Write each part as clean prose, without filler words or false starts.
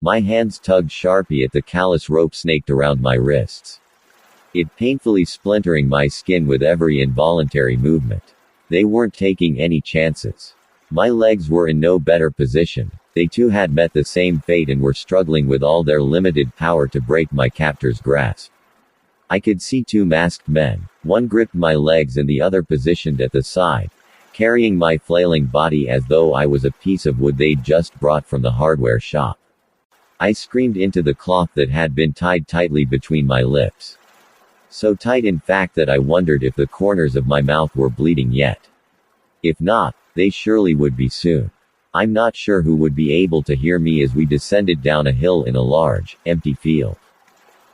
My hands tugged sharply at the callous rope snaked around my wrists. It painfully splintering my skin with every involuntary movement. They weren't taking any chances. My legs were in no better position. They too had met the same fate and were struggling with all their limited power to break my captor's grasp. I could see two masked men. One gripped my legs and the other positioned at the side, carrying my flailing body as though I was a piece of wood they'd just brought from the hardware shop. I screamed into the cloth that had been tied tightly between my lips. So tight in fact that I wondered if the corners of my mouth were bleeding yet. If not, they surely would be soon. I'm not sure who would be able to hear me as we descended down a hill in a large, empty field.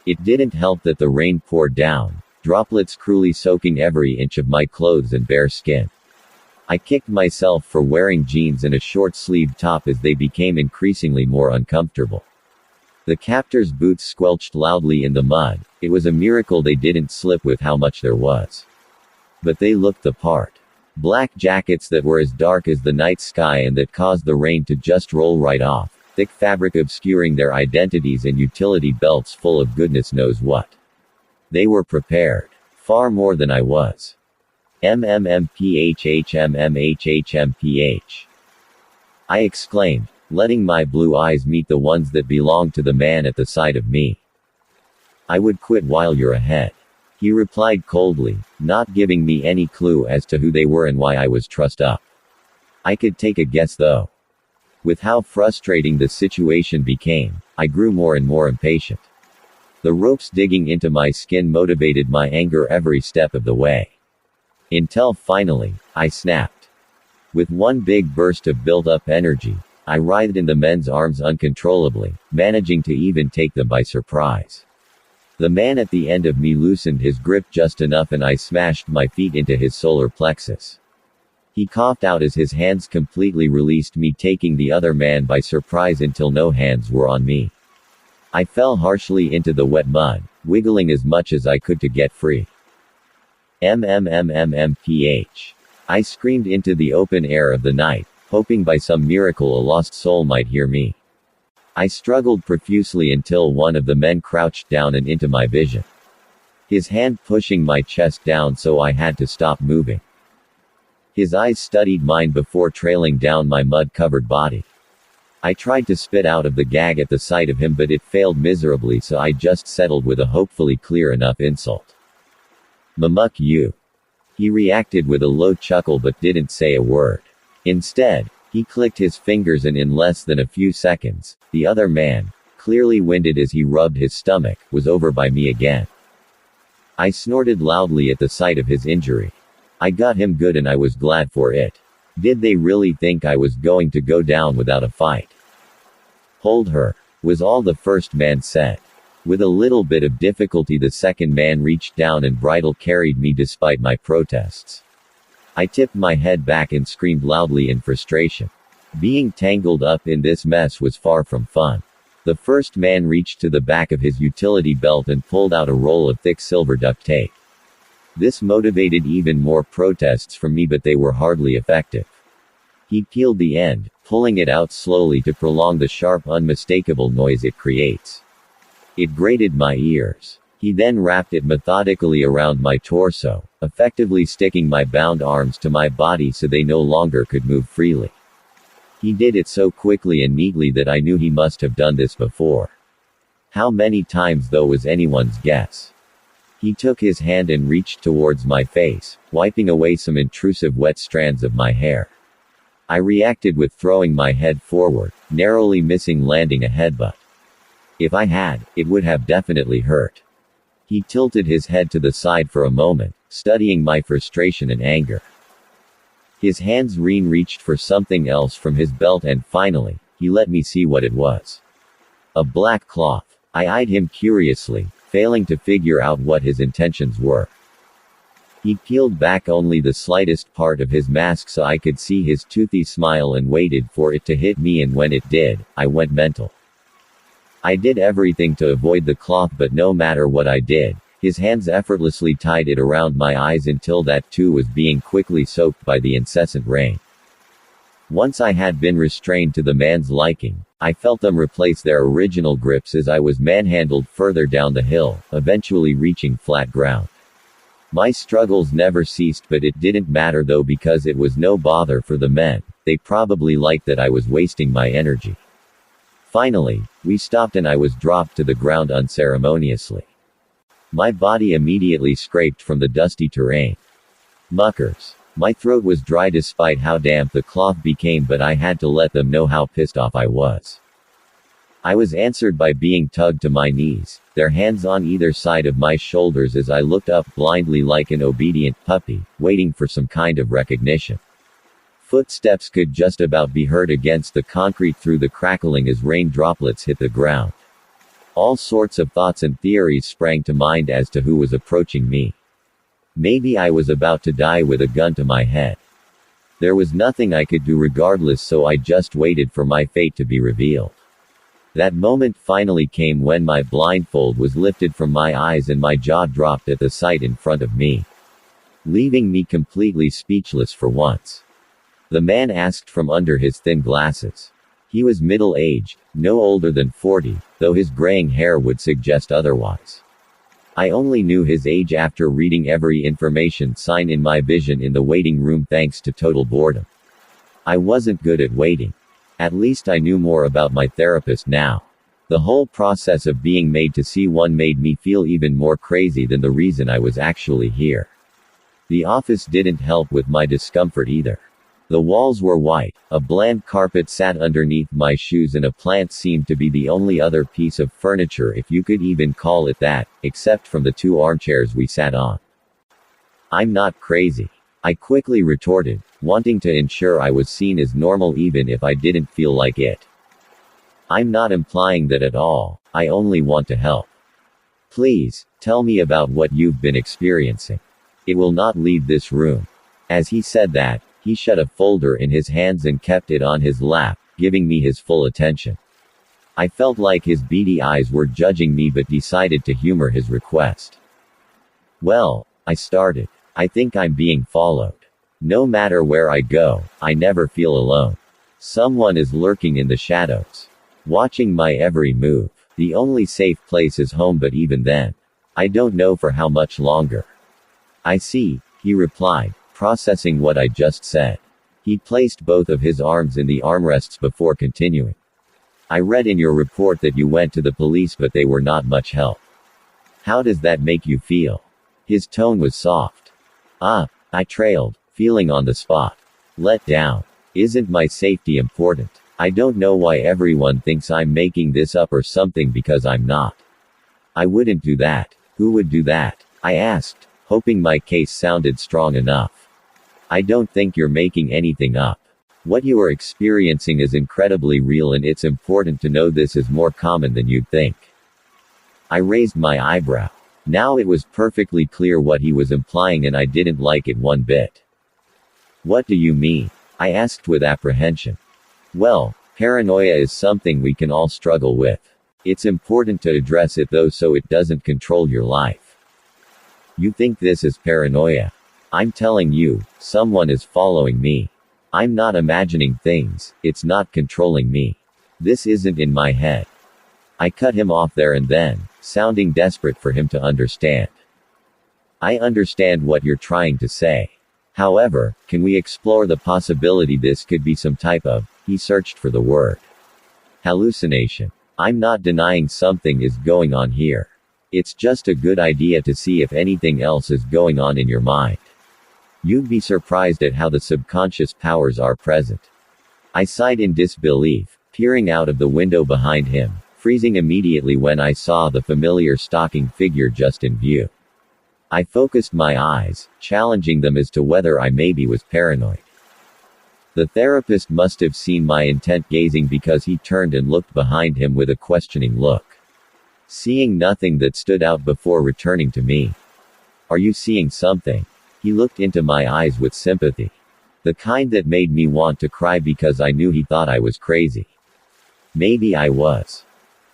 It didn't help that the rain poured down, droplets cruelly soaking every inch of my clothes and bare skin. I kicked myself for wearing jeans and a short-sleeved top as they became increasingly more uncomfortable. The captor's boots squelched loudly in the mud. It was a miracle they didn't slip with how much there was. But they looked the part. Black jackets that were as dark as the night sky and that caused the rain to just roll right off, thick fabric obscuring their identities and utility belts full of goodness knows what. They were prepared. Far more than I was. MMMPHHMMHHMPH. I exclaimed, letting my blue eyes meet the ones that belonged to the man at the side of me. I would quit while you're ahead. He replied coldly, not giving me any clue as to who they were and why I was trussed up. I could take a guess though. With how frustrating the situation became, I grew more and more impatient. The ropes digging into my skin motivated my anger every step of the way. Until finally, I snapped. With one big burst of built-up energy, I writhed in the men's arms uncontrollably, managing to even take them by surprise. The man at the end of me loosened his grip just enough and I smashed my feet into his solar plexus. He coughed out as his hands completely released me, taking the other man by surprise until no hands were on me. I fell harshly into the wet mud, wiggling as much as I could to get free. MMMMMPH. I screamed into the open air of the night, hoping by some miracle a lost soul might hear me. I struggled profusely until one of the men crouched down and into my vision. His hand pushing my chest down so I had to stop moving. His eyes studied mine before trailing down my mud-covered body. I tried to spit out of the gag at the sight of him but it failed miserably, so I just settled with a hopefully clear enough insult. "Mamuck you." He reacted with a low chuckle but didn't say a word. Instead, he clicked his fingers and in less than a few seconds, the other man, clearly winded as he rubbed his stomach, was over by me again. I snorted loudly at the sight of his injury. I got him good and I was glad for it. Did they really think I was going to go down without a fight? "Hold her," was all the first man said. With a little bit of difficulty the second man reached down and bridle carried me despite my protests. I tipped my head back and screamed loudly in frustration. Being tangled up in this mess was far from fun. The first man reached to the back of his utility belt and pulled out a roll of thick silver duct tape. This motivated even more protests from me but they were hardly effective. He peeled the end, pulling it out slowly to prolong the sharp unmistakable noise it creates. It grated my ears. He then wrapped it methodically around my torso, effectively sticking my bound arms to my body so they no longer could move freely. He did it so quickly and neatly that I knew he must have done this before. How many times though was anyone's guess. He took his hand and reached towards my face, wiping away some intrusive wet strands of my hair. I reacted with throwing my head forward, narrowly missing landing a headbutt. If I had, it would have definitely hurt. He tilted his head to the side for a moment, studying my frustration and anger. His hands reached for something else from his belt and finally, he let me see what it was. A black cloth. I eyed him curiously, failing to figure out what his intentions were. He peeled back only the slightest part of his mask so I could see his toothy smile and waited for it to hit me, and when it did, I went mental. I did everything to avoid the cloth but no matter what I did, his hands effortlessly tied it around my eyes until that too was being quickly soaked by the incessant rain. Once I had been restrained to the man's liking, I felt them replace their original grips as I was manhandled further down the hill, eventually reaching flat ground. My struggles never ceased, but it didn't matter though, because it was no bother for the men. They probably liked that I was wasting my energy. Finally, we stopped and I was dropped to the ground unceremoniously. My body immediately scraped from the dusty terrain. Muckers. My throat was dry despite how damp the cloth became, but I had to let them know how pissed off I was. I was answered by being tugged to my knees, their hands on either side of my shoulders as I looked up blindly like an obedient puppy, waiting for some kind of recognition. Footsteps could just about be heard against the concrete through the crackling as rain droplets hit the ground. All sorts of thoughts and theories sprang to mind as to who was approaching me. Maybe I was about to die with a gun to my head. There was nothing I could do regardless, so I just waited for my fate to be revealed. That moment finally came when my blindfold was lifted from my eyes and my jaw dropped at the sight in front of me, leaving me completely speechless for once. The man asked from under his thin glasses. He was middle-aged, no older than 40, though his graying hair would suggest otherwise. I only knew his age after reading every information sign in my vision in the waiting room thanks to total boredom. I wasn't good at waiting. At least I knew more about my therapist now. The whole process of being made to see one made me feel even more crazy than the reason I was actually here. The office didn't help with my discomfort either. The walls were white, a bland carpet sat underneath my shoes, and a plant seemed to be the only other piece of furniture, if you could even call it that, except from the 2 armchairs we sat on. I'm not crazy, I quickly retorted, wanting to ensure I was seen as normal even if I didn't feel like it. I'm not implying that at all, I only want to help. Please, tell me about what you've been experiencing. It will not leave this room. As he said that, he shut a folder in his hands and kept it on his lap, giving me his full attention. I felt like his beady eyes were judging me, but decided to humor his request. Well, I started. I think I'm being followed. No matter where I go, I never feel alone. Someone is lurking in the shadows, watching my every move. The only safe place is home, but even then, I don't know for how much longer. I see, he replied, processing what I just said. He placed both of his arms in the armrests before continuing. I read in your report that you went to the police, but they were not much help. How does that make you feel? His tone was soft. I trailed, feeling on the spot. Let down. Isn't my safety important? I don't know why everyone thinks I'm making this up or something, because I'm not. I wouldn't do that. Who would do that? I asked, hoping my case sounded strong enough. I don't think you're making anything up. What you are experiencing is incredibly real, and it's important to know this is more common than you'd think. I raised my eyebrow. Now it was perfectly clear what he was implying, and I didn't like it one bit. What do you mean? I asked with apprehension. Well, paranoia is something we can all struggle with. It's important to address it though, so it doesn't control your life. You think this is paranoia? I'm telling you, someone is following me. I'm not imagining things, it's not controlling me. This isn't in my head. I cut him off there and then, sounding desperate for him to understand. I understand what you're trying to say. However, can we explore the possibility this could be some type of, he searched for the word, hallucination. I'm not denying something is going on here. It's just a good idea to see if anything else is going on in your mind. You'd be surprised at how the subconscious powers are present. I sighed in disbelief, peering out of the window behind him, freezing immediately when I saw the familiar stalking figure just in view. I focused my eyes, challenging them as to whether I maybe was paranoid. The therapist must have seen my intent gazing, because he turned and looked behind him with a questioning look. Seeing nothing that stood out before returning to me. Are you seeing something? He looked into my eyes with sympathy. The kind that made me want to cry, because I knew he thought I was crazy. Maybe I was.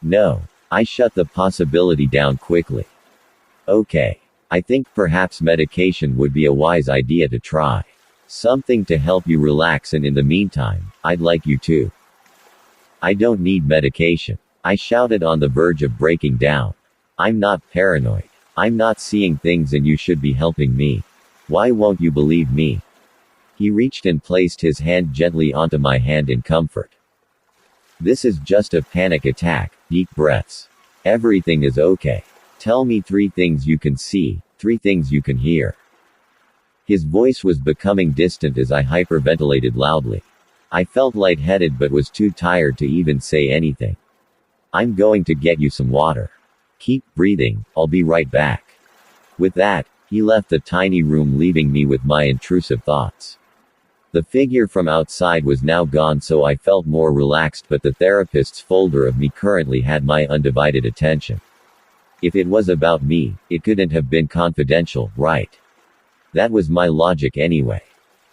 No. I shut the possibility down quickly. Okay. I think perhaps medication would be a wise idea to try. Something to help you relax, and in the meantime, I'd like you to. I don't need medication. I shouted, on the verge of breaking down. I'm not paranoid. I'm not seeing things, and you should be helping me. Why won't you believe me? He reached and placed his hand gently onto my hand in comfort. This is just a panic attack. Deep breaths. Everything is okay. Tell me 3 things you can see, 3 things you can hear. His voice was becoming distant as I hyperventilated loudly. I felt lightheaded but was too tired to even say anything. I'm going to get you some water. Keep breathing, I'll be right back. With that, he left the tiny room, leaving me with my intrusive thoughts. The figure from outside was now gone, so I felt more relaxed, but the therapist's folder of me currently had my undivided attention. If it was about me, it couldn't have been confidential, right? That was my logic anyway.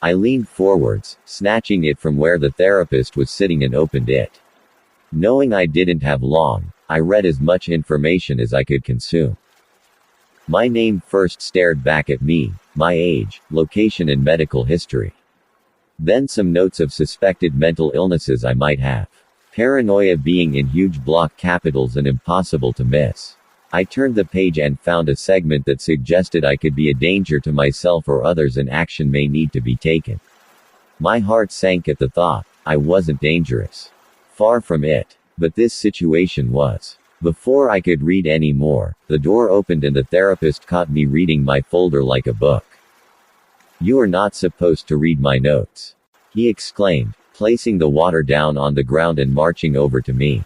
I leaned forwards, snatching it from where the therapist was sitting, and opened it. Knowing I didn't have long, I read as much information as I could consume. My name first stared back at me, my age, location, and medical history. Then some notes of suspected mental illnesses I might have. Paranoia being in huge block capitals and impossible to miss. I turned the page and found a segment that suggested I could be a danger to myself or others and action may need to be taken. My heart sank at the thought. I wasn't dangerous. Far from it. But this situation was. Before I could read any more, the door opened and the therapist caught me reading my folder like a book. You are not supposed to read my notes, he exclaimed, placing the water down on the ground and marching over to me.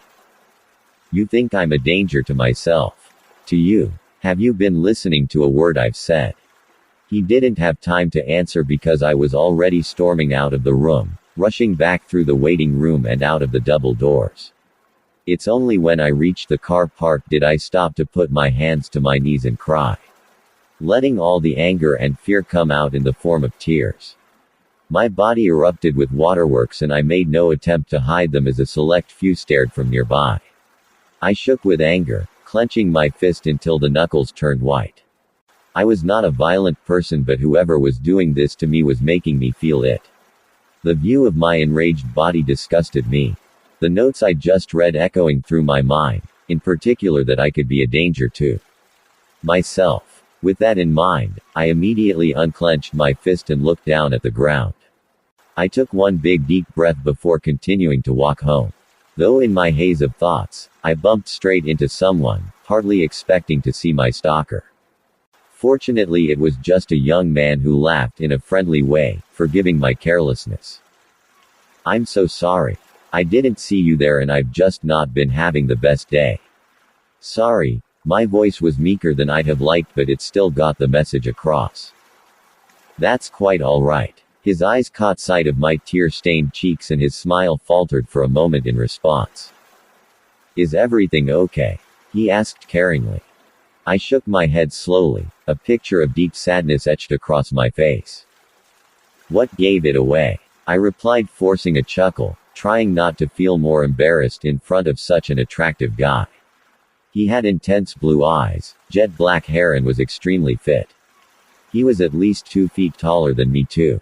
You think I'm a danger to myself? To you? Have you been listening to a word I've said? He didn't have time to answer because I was already storming out of the room, rushing back through the waiting room and out of the double doors. It's only when I reached the car park did I stop to put my hands to my knees and cry, letting all the anger and fear come out in the form of tears. My body erupted with waterworks and I made no attempt to hide them as a select few stared from nearby. I shook with anger, clenching my fist until the knuckles turned white. I was not a violent person, but whoever was doing this to me was making me feel it. The view of my enraged body disgusted me. The notes I just read echoing through my mind, in particular that I could be a danger to myself. With that in mind, I immediately unclenched my fist and looked down at the ground. I took one big deep breath before continuing to walk home. Though in my haze of thoughts, I bumped straight into someone, hardly expecting to see my stalker. Fortunately, it was just a young man who laughed in a friendly way, forgiving my carelessness. I'm so sorry. I didn't see you there and I've just not been having the best day. Sorry. My voice was meeker than I'd have liked, but it still got the message across. That's quite all right. His eyes caught sight of my tear-stained cheeks and his smile faltered for a moment in response. Is everything okay? He asked caringly. I shook my head slowly, a picture of deep sadness etched across my face. What gave it away? I replied, forcing a chuckle, trying not to feel more embarrassed in front of such an attractive guy. He had intense blue eyes, jet black hair, and was extremely fit. He was at least 2 feet taller than me too.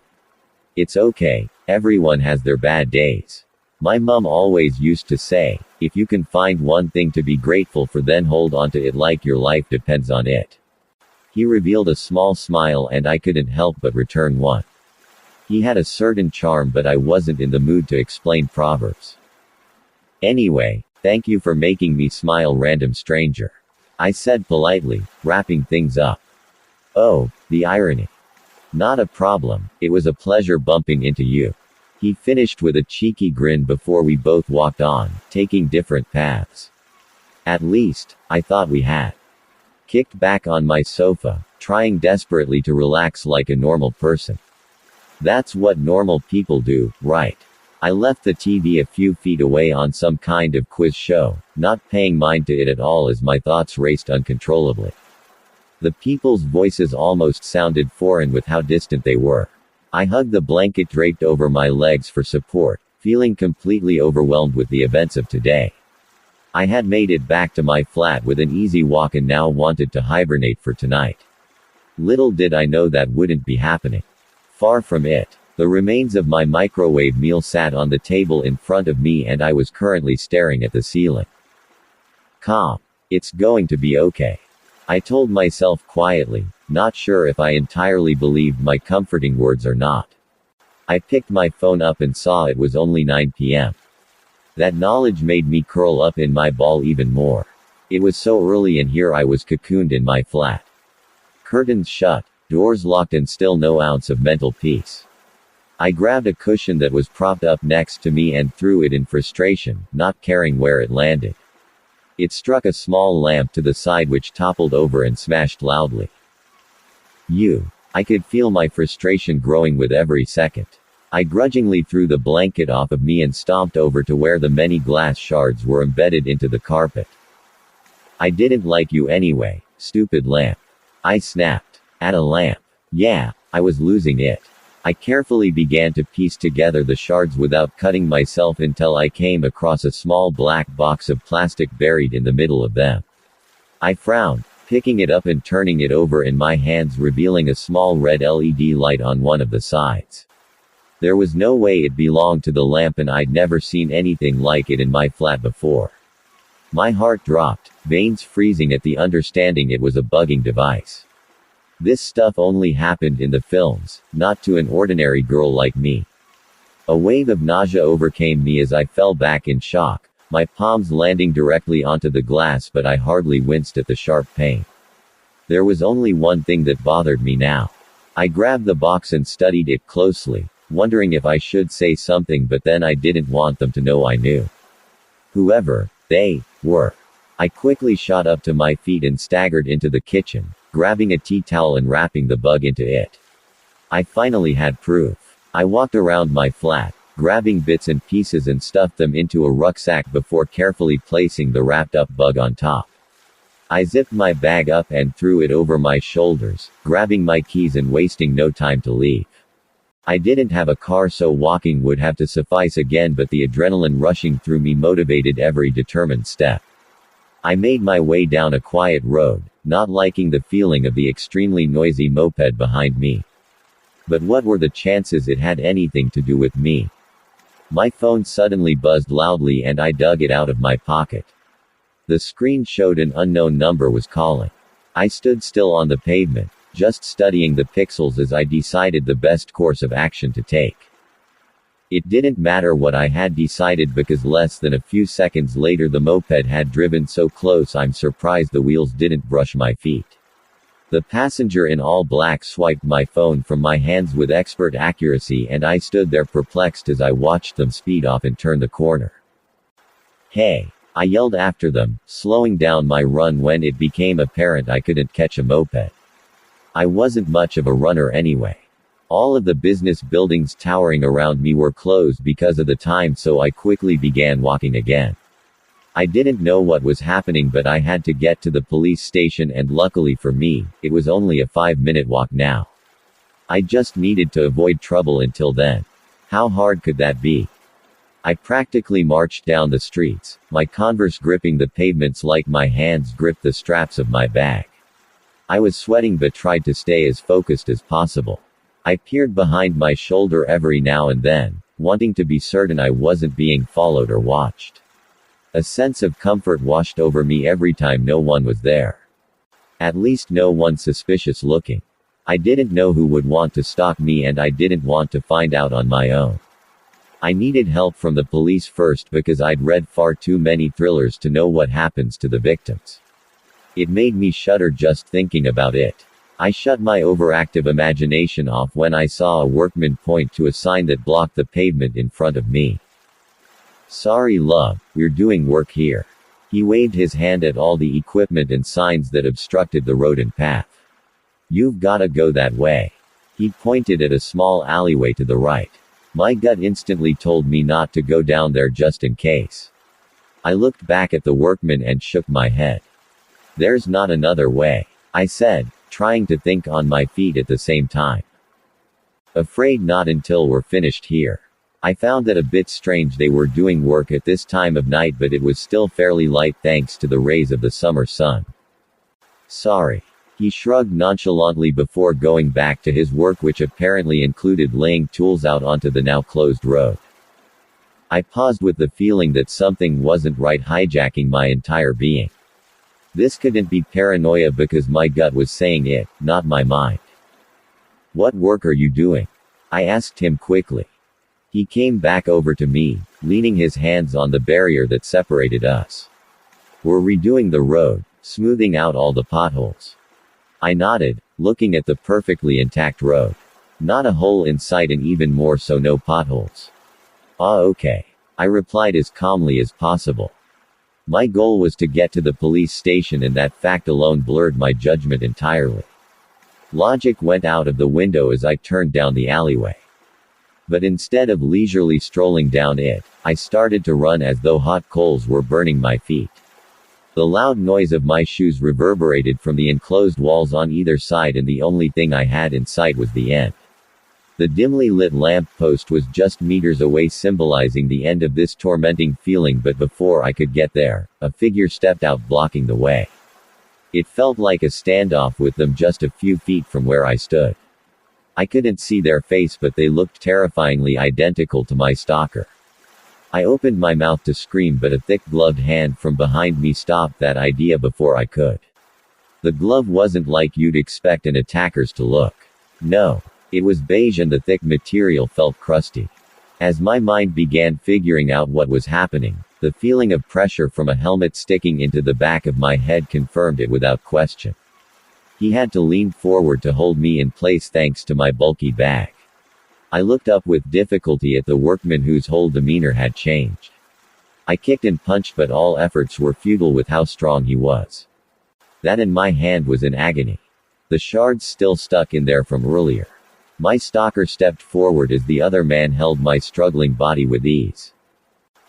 It's okay, everyone has their bad days. My mom always used to say, if you can find one thing to be grateful for, then hold on to it like your life depends on it. He revealed a small smile and I couldn't help but return one. He had a certain charm, but I wasn't in the mood to explain proverbs. Anyway, thank you for making me smile, random stranger, I said politely, wrapping things up. Oh, the irony. Not a problem, it was a pleasure bumping into you. He finished with a cheeky grin before we both walked on, taking different paths. At least, I thought we had. Kicked back on my sofa, trying desperately to relax like a normal person. That's what normal people do, right? I left the TV a few feet away on some kind of quiz show, not paying mind to it at all as my thoughts raced uncontrollably. The people's voices almost sounded foreign with how distant they were. I hugged the blanket draped over my legs for support, feeling completely overwhelmed with the events of today. I had made it back to my flat with an easy walk and now wanted to hibernate for tonight. Little did I know that wouldn't be happening. Far from it. The remains of my microwave meal sat on the table in front of me and I was currently staring at the ceiling. Calm. It's going to be okay. I told myself quietly, not sure if I entirely believed my comforting words or not. I picked my phone up and saw it was only 9 p.m. That knowledge made me curl up in my ball even more. It was so early and here I was cocooned in my flat. Curtains shut, doors locked and still no ounce of mental peace. I grabbed a cushion that was propped up next to me and threw it in frustration, not caring where it landed. It struck a small lamp to the side which toppled over and smashed loudly. I could feel my frustration growing with every second. I grudgingly threw the blanket off of me and stomped over to where the many glass shards were embedded into the carpet. I didn't like you anyway, stupid lamp. I snapped. At a lamp. Yeah, I was losing it. I carefully began to piece together the shards without cutting myself until I came across a small black box of plastic buried in the middle of them. I frowned, picking it up and turning it over in my hands, revealing a small red LED light on one of the sides. There was no way it belonged to the lamp and I'd never seen anything like it in my flat before. My heart dropped, veins freezing at the understanding it was a bugging device. This stuff only happened in the films, not to an ordinary girl like me. A wave of nausea overcame me as I fell back in shock, my palms landing directly onto the glass, but I hardly winced at the sharp pain. There was only one thing that bothered me now. I grabbed the box and studied it closely, wondering if I should say something, but then I didn't want them to know I knew. Whoever they were. I quickly shot up to my feet and staggered into the kitchen, grabbing a tea towel and wrapping the bug into it. I finally had proof. I walked around my flat, grabbing bits and pieces and stuffed them into a rucksack before carefully placing the wrapped up bug on top. I zipped my bag up and threw it over my shoulders, grabbing my keys and wasting no time to leave. I didn't have a car, so walking would have to suffice again, but the adrenaline rushing through me motivated every determined step. I made my way down a quiet road, not liking the feeling of the extremely noisy moped behind me. But what were the chances it had anything to do with me? My phone suddenly buzzed loudly and I dug it out of my pocket. The screen showed an unknown number was calling. I stood still on the pavement, just studying the pixels as I decided the best course of action to take. It didn't matter what I had decided because less than a few seconds later the moped had driven so close I'm surprised the wheels didn't brush my feet. The passenger in all black swiped my phone from my hands with expert accuracy and I stood there perplexed as I watched them speed off and turn the corner. Hey! I yelled after them, slowing down my run when it became apparent I couldn't catch a moped. I wasn't much of a runner anyway. All of the business buildings towering around me were closed because of the time, so I quickly began walking again. I didn't know what was happening, but I had to get to the police station and luckily for me, it was only a 5-minute walk now. I just needed to avoid trouble until then. How hard could that be? I practically marched down the streets, my Converse gripping the pavements like my hands gripped the straps of my bag. I was sweating but tried to stay as focused as possible. I peered behind my shoulder every now and then, wanting to be certain I wasn't being followed or watched. A sense of comfort washed over me every time no one was there. At least no one suspicious looking. I didn't know who would want to stalk me and I didn't want to find out on my own. I needed help from the police first because I'd read far too many thrillers to know what happens to the victims. It made me shudder just thinking about it. I shut my overactive imagination off when I saw a workman point to a sign that blocked the pavement in front of me. Sorry love, we're doing work here. He waved his hand at all the equipment and signs that obstructed the road and path. You've gotta go that way. He pointed at a small alleyway to the right. My gut instantly told me not to go down there just in case. I looked back at the workman and shook my head. There's not another way, I said, trying to think on my feet at the same time. Afraid not until we're finished here. I found that a bit strange they were doing work at this time of night, but it was still fairly light thanks to the rays of the summer sun. Sorry. He shrugged nonchalantly before going back to his work, which apparently included laying tools out onto the now closed road. I paused with the feeling that something wasn't right, hijacking my entire being. This couldn't be paranoia because my gut was saying it, not my mind. "What work are you doing?" I asked him quickly. He came back over to me, leaning his hands on the barrier that separated us. "We're redoing the road, smoothing out all the potholes." I nodded, looking at the perfectly intact road. Not a hole in sight, and even more so no potholes. "Ah, okay," I replied as calmly as possible. My goal was to get to the police station, and that fact alone blurred my judgment entirely. Logic went out of the window as I turned down the alleyway. But instead of leisurely strolling down it, I started to run as though hot coals were burning my feet. The loud noise of my shoes reverberated from the enclosed walls on either side, and the only thing I had in sight was the end. The dimly lit lamp post was just meters away, symbolizing the end of this tormenting feeling, but before I could get there, a figure stepped out, blocking the way. It felt like a standoff with them just a few feet from where I stood. I couldn't see their face, but they looked terrifyingly identical to my stalker. I opened my mouth to scream, but a thick gloved hand from behind me stopped that idea before I could. The glove wasn't like you'd expect an attacker's to look. No. It was beige, and the thick material felt crusty. As my mind began figuring out what was happening, the feeling of pressure from a helmet sticking into the back of my head confirmed it without question. He had to lean forward to hold me in place thanks to my bulky bag. I looked up with difficulty at the workman, whose whole demeanor had changed. I kicked and punched, but all efforts were futile with how strong he was. That in my hand was in agony. The shards still stuck in there from earlier. My stalker stepped forward as the other man held my struggling body with ease.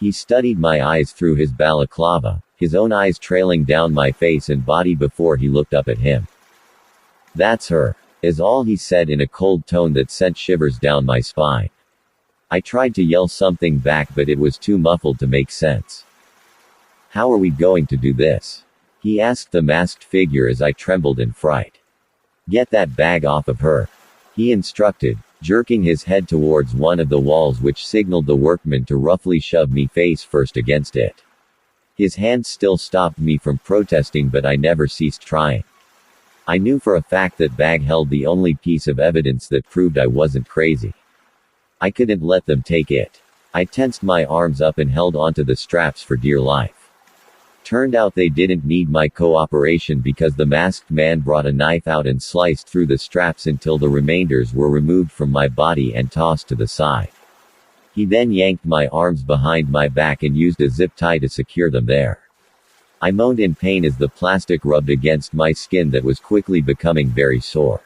He studied my eyes through his balaclava, his own eyes trailing down my face and body before he looked up at him. "That's her," is all he said in a cold tone that sent shivers down my spine. I tried to yell something back, but it was too muffled to make sense. "How are we going to do this?" he asked the masked figure as I trembled in fright. "Get that bag off of her," he instructed, jerking his head towards one of the walls, which signaled the workman to roughly shove me face first against it. His hand still stopped me from protesting, but I never ceased trying. I knew for a fact that bag held the only piece of evidence that proved I wasn't crazy. I couldn't let them take it. I tensed my arms up and held onto the straps for dear life. Turned out they didn't need my cooperation, because the masked man brought a knife out and sliced through the straps until the remainders were removed from my body and tossed to the side. He then yanked my arms behind my back and used a zip tie to secure them there. I moaned in pain as the plastic rubbed against my skin that was quickly becoming very sore.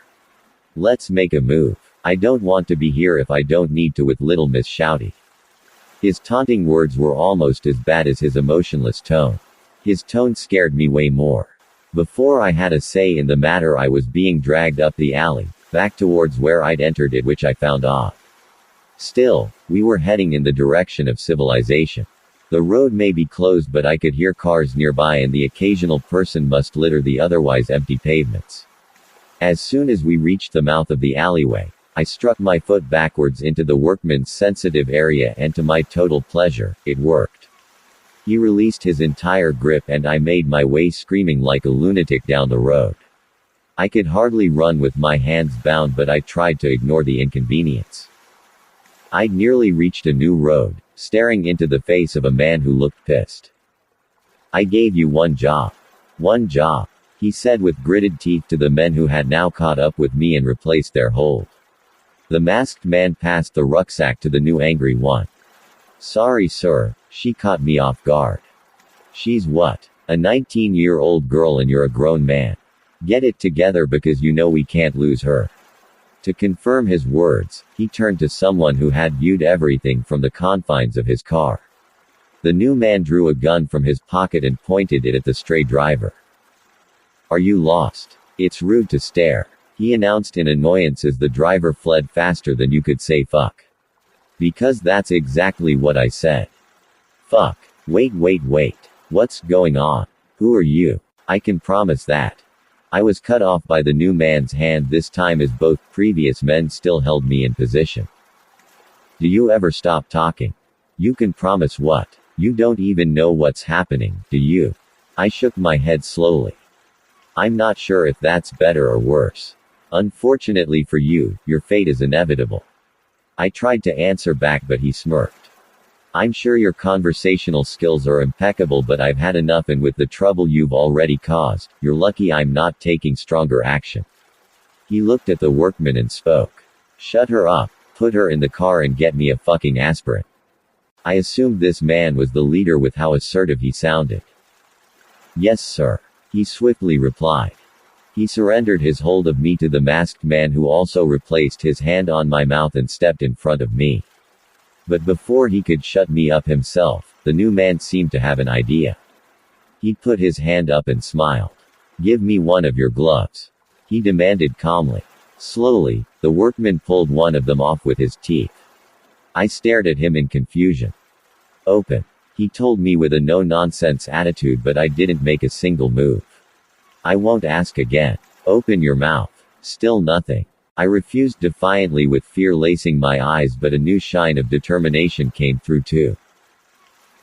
"Let's make a move. I don't want to be here if I don't need to," with little Miss Shouty. His taunting words were almost as bad as his emotionless tone. His tone scared me way more. Before I had a say in the matter, I was being dragged up the alley, back towards where I'd entered it, which I found odd. Still, we were heading in the direction of civilization. The road may be closed, but I could hear cars nearby, and the occasional person must litter the otherwise empty pavements. As soon as we reached the mouth of the alleyway, I struck my foot backwards into the workman's sensitive area, and to my total pleasure, it worked. He released his entire grip, and I made my way screaming like a lunatic down the road. I could hardly run with my hands bound, but I tried to ignore the inconvenience. I'd nearly reached a new road, staring into the face of a man who looked pissed. "I gave you one job. One job," he said with gritted teeth to the men who had now caught up with me and replaced their hold. The masked man passed the rucksack to the new angry one. "Sorry, sir, she caught me off guard." "She's what? A 19-year-old girl, and you're a grown man. Get it together, because you know we can't lose her." To confirm his words, he turned to someone who had viewed everything from the confines of his car. The new man drew a gun from his pocket and pointed it at the stray driver. "Are you lost? It's rude to stare," he announced in annoyance as the driver fled faster than you could say fuck. "Because that's exactly what I said. Fuck. Wait. What's going on? Who are you? I can promise that." I was cut off by the new man's hand this time as both previous men still held me in position. Do you ever stop talking? You can promise what? You don't even know what's happening, do you? I shook my head slowly. I'm not sure if that's better or worse. Unfortunately for you, your fate is inevitable. I tried to answer back but he smirked. I'm sure your conversational skills are impeccable but I've had enough and with the trouble you've already caused, you're lucky I'm not taking stronger action. He looked at the workman and spoke. Shut her up, put her in the car and get me a fucking aspirin. I assumed this man was the leader with how assertive he sounded. Yes sir. He swiftly replied. He surrendered his hold of me to the masked man who also replaced his hand on my mouth and stepped in front of me. But before he could shut me up himself, the new man seemed to have an idea. He put his hand up and smiled. Give me one of your gloves. He demanded calmly. Slowly, the workman pulled one of them off with his teeth. I stared at him in confusion. Open. He told me with a no-nonsense attitude but I didn't make a single move. I won't ask again. Open your mouth. Still nothing. I refused defiantly with fear lacing my eyes but a new shine of determination came through too.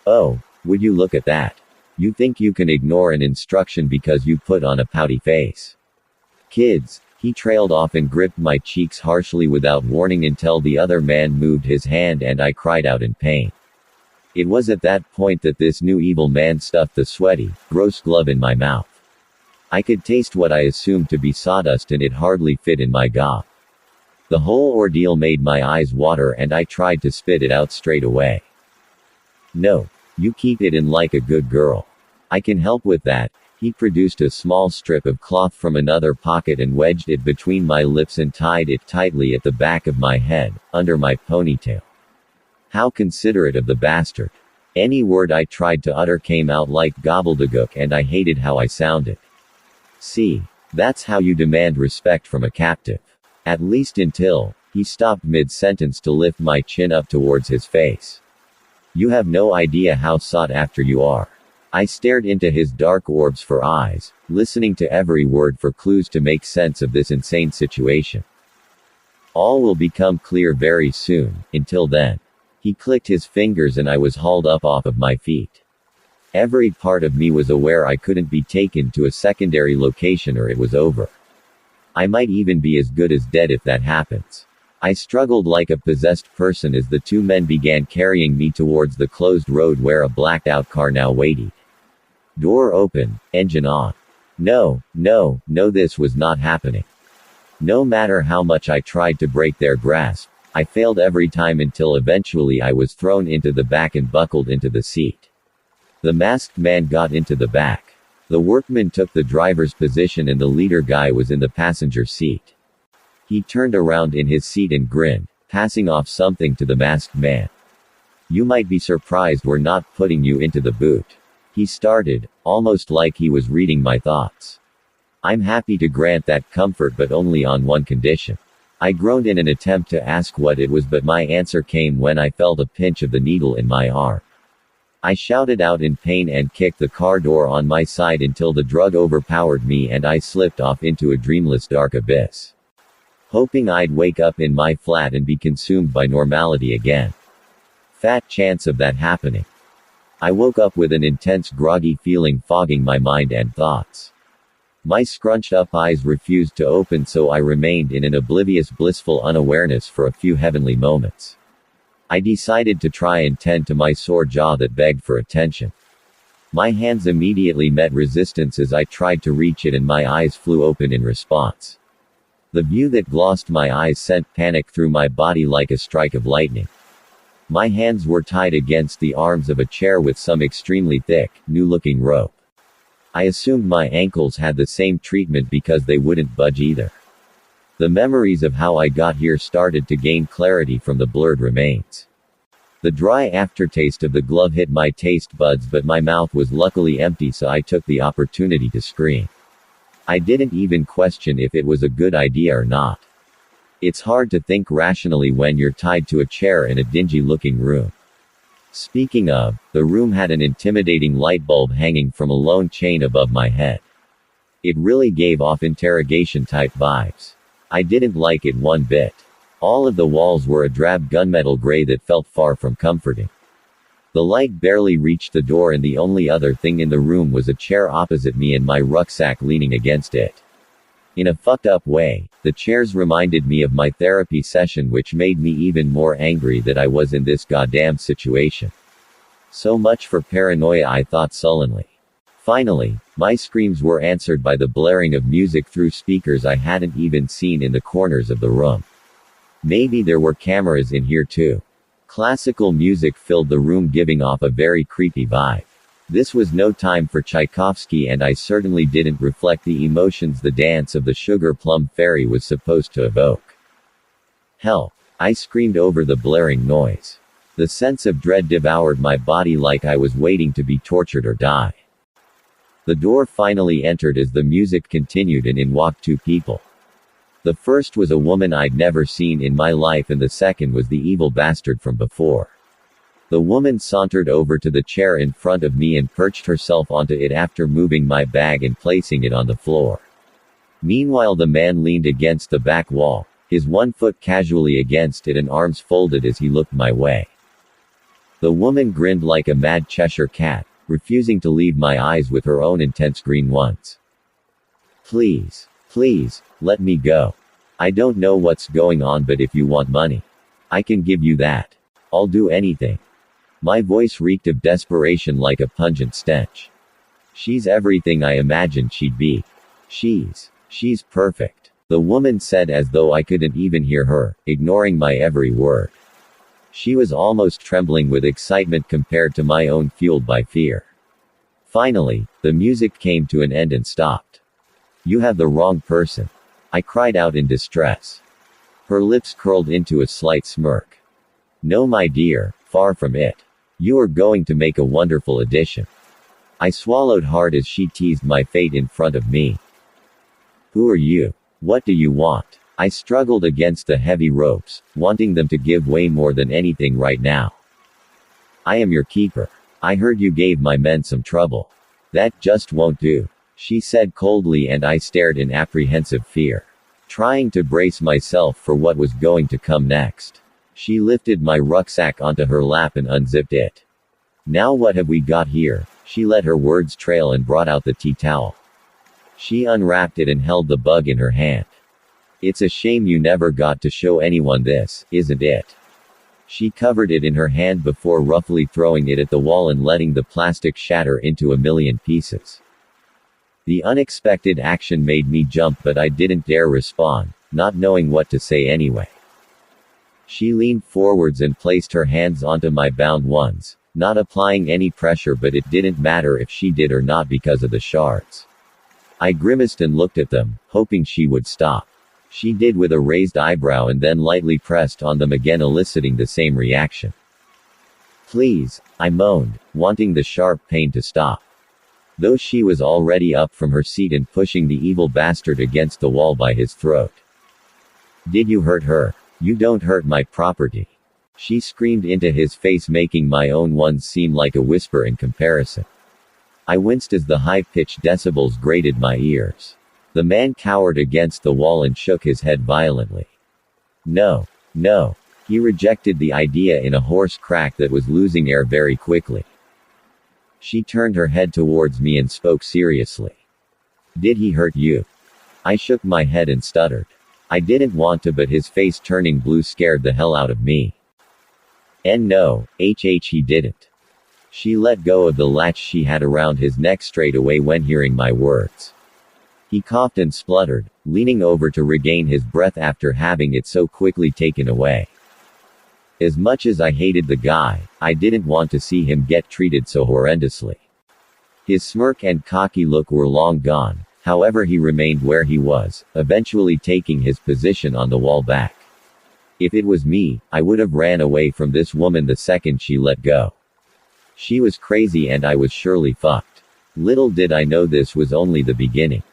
Oh, would you look at that? You think you can ignore an instruction because you put on a pouty face. Kids. He trailed off and gripped my cheeks harshly without warning until the other man moved his hand and I cried out in pain. It was at that point that this new evil man stuffed the sweaty, gross glove in my mouth. I could taste what I assumed to be sawdust and it hardly fit in my gob. The whole ordeal made my eyes water and I tried to spit it out straight away. No. You keep it in like a good girl. I can help with that. He produced a small strip of cloth from another pocket and wedged it between my lips and tied it tightly at the back of my head, under my ponytail. How considerate of the bastard. Any word I tried to utter came out like gobbledygook and I hated how I sounded. See. That's how you demand respect from a captive. At least until, he stopped mid-sentence to lift my chin up towards his face. You have no idea how sought after you are. I stared into his dark orbs for eyes, listening to every word for clues to make sense of this insane situation. All will become clear very soon. Until then. He clicked his fingers and I was hauled up off of my feet. Every part of me was aware I couldn't be taken to a secondary location or it was over. I might even be as good as dead if that happens. I struggled like a possessed person as the two men began carrying me towards the closed road where a blacked-out car now waited. Door open, engine on. No, this was not happening. No matter how much I tried to break their grasp, I failed every time until eventually I was thrown into the back and buckled into the seat. The masked man got into the back. The workman took the driver's position and the leader guy was in the passenger seat. He turned around in his seat and grinned, passing off something to the masked man. You might be surprised we're not putting you into the boot. He started, almost like he was reading my thoughts. I'm happy to grant that comfort but only on one condition. I groaned in an attempt to ask what it was but my answer came when I felt a pinch of the needle in my arm. I shouted out in pain and kicked the car door on my side until the drug overpowered me and I slipped off into a dreamless dark abyss. Hoping I'd wake up in my flat and be consumed by normality again. Fat chance of that happening. I woke up with an intense groggy feeling fogging my mind and thoughts. My scrunched-up eyes refused to open so I remained in an oblivious blissful unawareness for a few heavenly moments. I decided to try and tend to my sore jaw that begged for attention. My hands immediately met resistance as I tried to reach it and my eyes flew open in response. The view that glossed my eyes sent panic through my body like a strike of lightning. My hands were tied against the arms of a chair with some extremely thick, new-looking rope. I assumed my ankles had the same treatment because they wouldn't budge either. The memories of how I got here started to gain clarity from the blurred remains. The dry aftertaste of the glove hit my taste buds but my mouth was luckily empty so I took the opportunity to scream. I didn't even question if it was a good idea or not. It's hard to think rationally when you're tied to a chair in a dingy-looking room. Speaking of, the room had an intimidating light bulb hanging from a lone chain above my head. It really gave off interrogation-type vibes. I didn't like it one bit. All of the walls were a drab gunmetal gray that felt far from comforting. The light barely reached the door, and the only other thing in the room was a chair opposite me and my rucksack leaning against it. In a fucked up way, the chairs reminded me of my therapy session, which made me even more angry that I was in this goddamn situation. So much for paranoia, I thought sullenly. Finally, my screams were answered by the blaring of music through speakers I hadn't even seen in the corners of the room. Maybe there were cameras in here too. Classical music filled the room, giving off a very creepy vibe. This was no time for Tchaikovsky, and I certainly didn't reflect the emotions the dance of the Sugar Plum Fairy was supposed to evoke. Help! I screamed over the blaring noise. The sense of dread devoured my body like I was waiting to be tortured or die. The door finally entered as the music continued, and in walked two people. The first was a woman I'd never seen in my life, and the second was the evil bastard from before. The woman sauntered over to the chair in front of me and perched herself onto it after moving my bag and placing it on the floor. Meanwhile, the man leaned against the back wall, his one foot casually against it and arms folded as he looked my way. The woman grinned like a mad Cheshire cat, refusing to leave my eyes with her own intense green ones. Please. Please, let me go. I don't know what's going on, but if you want money, I can give you that. I'll do anything. My voice reeked of desperation like a pungent stench. She's everything I imagined she'd be. She's perfect, the woman said as though I couldn't even hear her, ignoring my every word. She was almost trembling with excitement compared to my own, fueled by fear. Finally, the music came to an end and stopped. You have the wrong person, I cried out in distress. Her lips curled into a slight smirk. No, my dear, far from it. You are going to make a wonderful addition. I swallowed hard as she teased my fate in front of me. Who are you? What do you want? I struggled against the heavy ropes, wanting them to give way more than anything right now. I am your keeper. I heard you gave my men some trouble. That just won't do, she said coldly, and I stared in apprehensive fear, trying to brace myself for what was going to come next. She lifted my rucksack onto her lap and unzipped it. Now what have we got here? She let her words trail and brought out the tea towel. She unwrapped it and held the bug in her hand. It's a shame you never got to show anyone this, isn't it? She covered it in her hand before roughly throwing it at the wall and letting the plastic shatter into a million pieces. The unexpected action made me jump, but I didn't dare respond, not knowing what to say anyway. She leaned forwards and placed her hands onto my bound ones, not applying any pressure, but it didn't matter if she did or not because of the shards. I grimaced and looked at them, hoping she would stop. She did, with a raised eyebrow, and then lightly pressed on them again, eliciting the same reaction. Please, I moaned, wanting the sharp pain to stop. Though she was already up from her seat and pushing the evil bastard against the wall by his throat. Did you hurt her? You don't hurt my property, she screamed into his face, making my own ones seem like a whisper in comparison. I winced as the high-pitched decibels grated my ears. The man cowered against the wall and shook his head violently. No. He rejected the idea in a hoarse crack that was losing air very quickly. She turned her head towards me and spoke seriously. Did he hurt you? I shook my head and stuttered. I didn't want to, but his face turning blue scared the hell out of me. No, he didn't. She let go of the latch she had around his neck straight away when hearing my words. He coughed and spluttered, leaning over to regain his breath after having it so quickly taken away. As much as I hated the guy, I didn't want to see him get treated so horrendously. His smirk and cocky look were long gone, however he remained where he was, eventually taking his position on the wall back. If it was me, I would have ran away from this woman the second she let go. She was crazy and I was surely fucked. Little did I know this was only the beginning.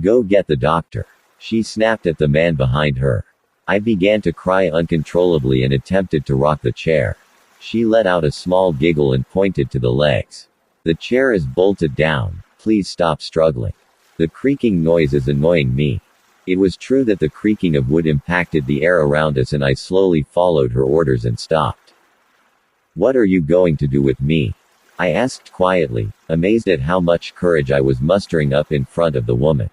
Go get the doctor, she snapped at the man behind her. I began to cry uncontrollably and attempted to rock the chair. She let out a small giggle and pointed to the legs. The chair is bolted down, please stop struggling. The creaking noise is annoying me. It was true that the creaking of wood impacted the air around us, and I slowly followed her orders and stopped. What are you going to do with me? I asked quietly, amazed at how much courage I was mustering up in front of the woman.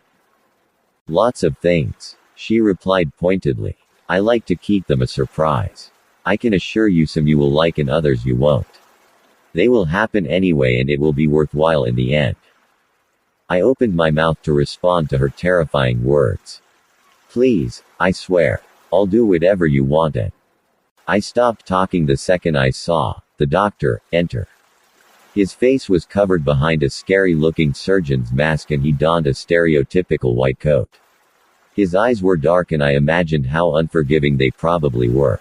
Lots of things, she replied pointedly. I like to keep them a surprise. I can assure you some you will like and others you won't. They will happen anyway, and it will be worthwhile in the end. I opened my mouth to respond to her terrifying words. Please, I swear. I'll do whatever you want, and I stopped talking the second I saw the doctor enter. His face was covered behind a scary-looking surgeon's mask, and he donned a stereotypical white coat. His eyes were dark, and I imagined how unforgiving they probably were.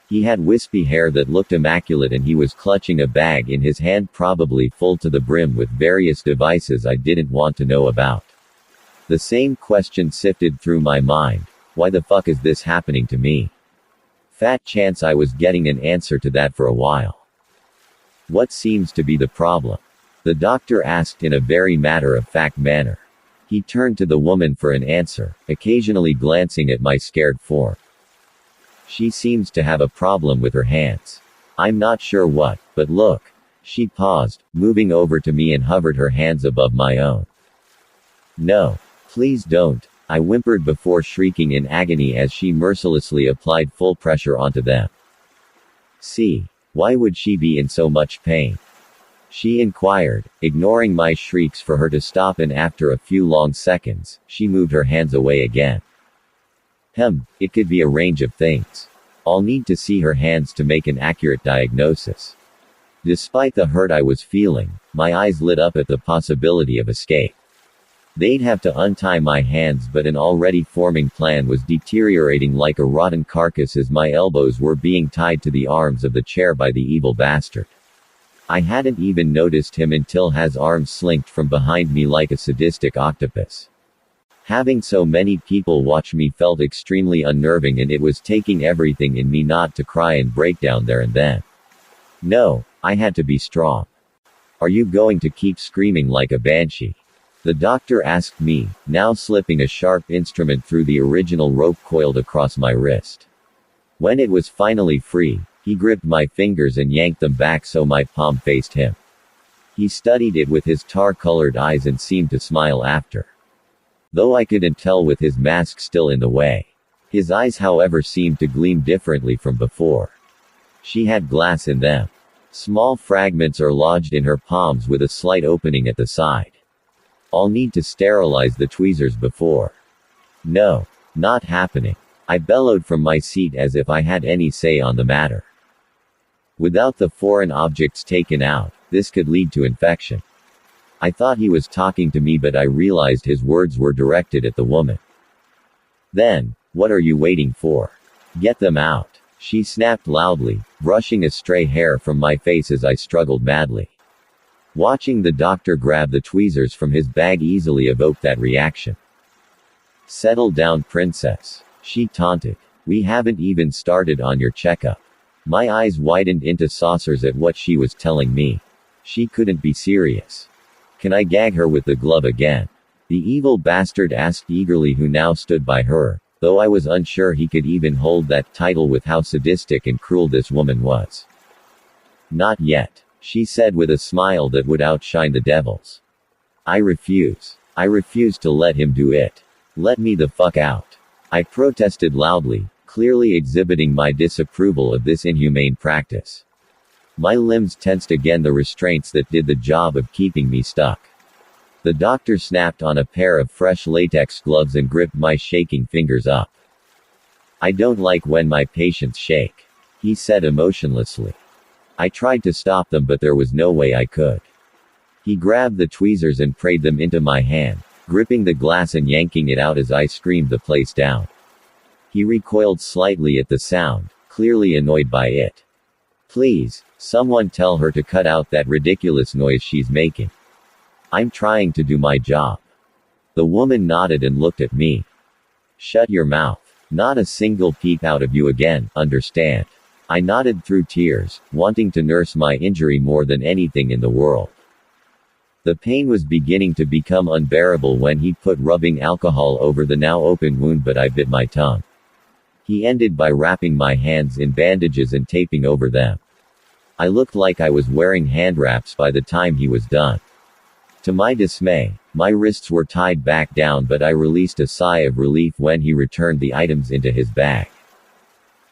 He had wispy hair that looked immaculate, and he was clutching a bag in his hand, probably full to the brim with various devices I didn't want to know about. The same question sifted through my mind. Why the fuck is this happening to me? Fat chance I was getting an answer to that for a while. What seems to be the problem? The doctor asked in a very matter-of-fact manner. He turned to the woman for an answer, occasionally glancing at my scared form. She seems to have a problem with her hands. I'm not sure what, but look. She paused, moving over to me and hovered her hands above my own. No. Please don't, I whimpered before shrieking in agony as she mercilessly applied full pressure onto them. See. Why would she be in so much pain? She inquired, ignoring my shrieks for her to stop, and after a few long seconds, she moved her hands away again. It could be a range of things. I'll need to see her hands to make an accurate diagnosis. Despite the hurt I was feeling, my eyes lit up at the possibility of escape. They'd have to untie my hands, but an already forming plan was deteriorating like a rotten carcass as my elbows were being tied to the arms of the chair by the evil bastard. I hadn't even noticed him until his arms slinked from behind me like a sadistic octopus. Having so many people watch me felt extremely unnerving, and it was taking everything in me not to cry and break down there and then. No, I had to be strong. Are you going to keep screaming like a banshee? The doctor asked me, now slipping a sharp instrument through the original rope coiled across my wrist. When it was finally free, he gripped my fingers and yanked them back so my palm faced him. He studied it with his tar-colored eyes and seemed to smile after. Though I couldn't tell with his mask still in the way. His eyes, however, seemed to gleam differently from before. She had glass in them. Small fragments are lodged in her palms with a slight opening at the side. I'll need to sterilize the tweezers before. No. Not happening. I bellowed from my seat as if I had any say on the matter. Without the foreign objects taken out, this could lead to infection. I thought he was talking to me, but I realized his words were directed at the woman. Then, what are you waiting for? Get them out. She snapped loudly, brushing a stray hair from my face as I struggled madly. Watching the doctor grab the tweezers from his bag easily evoked that reaction. Settle down, princess. She taunted. We haven't even started on your checkup. My eyes widened into saucers at what she was telling me. She couldn't be serious. Can I gag her with the glove again? The evil bastard asked eagerly, who now stood by her, though I was unsure he could even hold that title with how sadistic and cruel this woman was. Not yet, she said with a smile that would outshine the devil's. I refuse. I refuse to let him do it. Let me the fuck out. I protested loudly, clearly exhibiting my disapproval of this inhumane practice. My limbs tensed again, the restraints that did the job of keeping me stuck. The doctor snapped on a pair of fresh latex gloves and gripped my shaking fingers up. I don't like when my patients shake, he said emotionlessly. I tried to stop them, but there was no way I could. He grabbed the tweezers and prayed them into my hand, gripping the glass and yanking it out as I screamed the place down. He recoiled slightly at the sound, clearly annoyed by it. Please, someone tell her to cut out that ridiculous noise she's making. I'm trying to do my job. The woman nodded and looked at me. Shut your mouth. Not a single peep out of you again, understand? I nodded through tears, wanting to nurse my injury more than anything in the world. The pain was beginning to become unbearable when he put rubbing alcohol over the now open wound, but I bit my tongue. He ended by wrapping my hands in bandages and taping over them. I looked like I was wearing hand wraps by the time he was done. To my dismay, my wrists were tied back down, but I released a sigh of relief when he returned the items into his bag.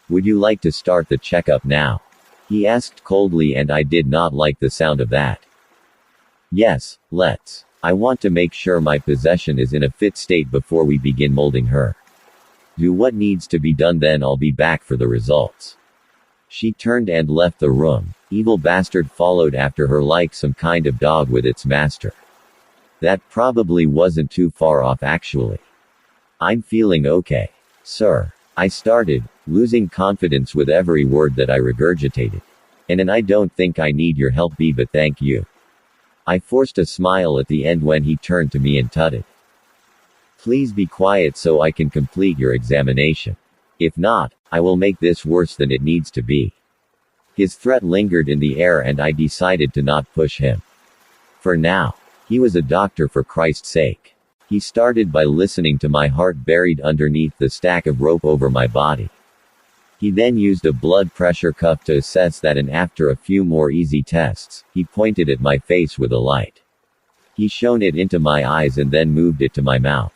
"Would you like to start the checkup now?" he asked coldly, and I did not like the sound of that. "Yes, let's. I want to make sure my possession is in a fit state before we begin molding her. Do what needs to be done, then I'll be back for the results." She turned and left the room. Evil bastard followed after her like some kind of dog with its master. That probably wasn't too far off, actually. "I'm feeling okay, sir," I started, losing confidence with every word that I regurgitated. And I don't think I need your help, B, but thank you." I forced a smile at the end when he turned to me and tutted, "Please be quiet so I can complete your examination. If not, I will make this worse than it needs to be." His threat lingered in the air, and I decided to not push him. For now. He was a doctor, for Christ's sake. He started by listening to my heart buried underneath the stack of rope over my body. He then used a blood pressure cuff to assess that, and after a few more easy tests, he pointed at my face with a light. He shone it into my eyes and then moved it to my mouth.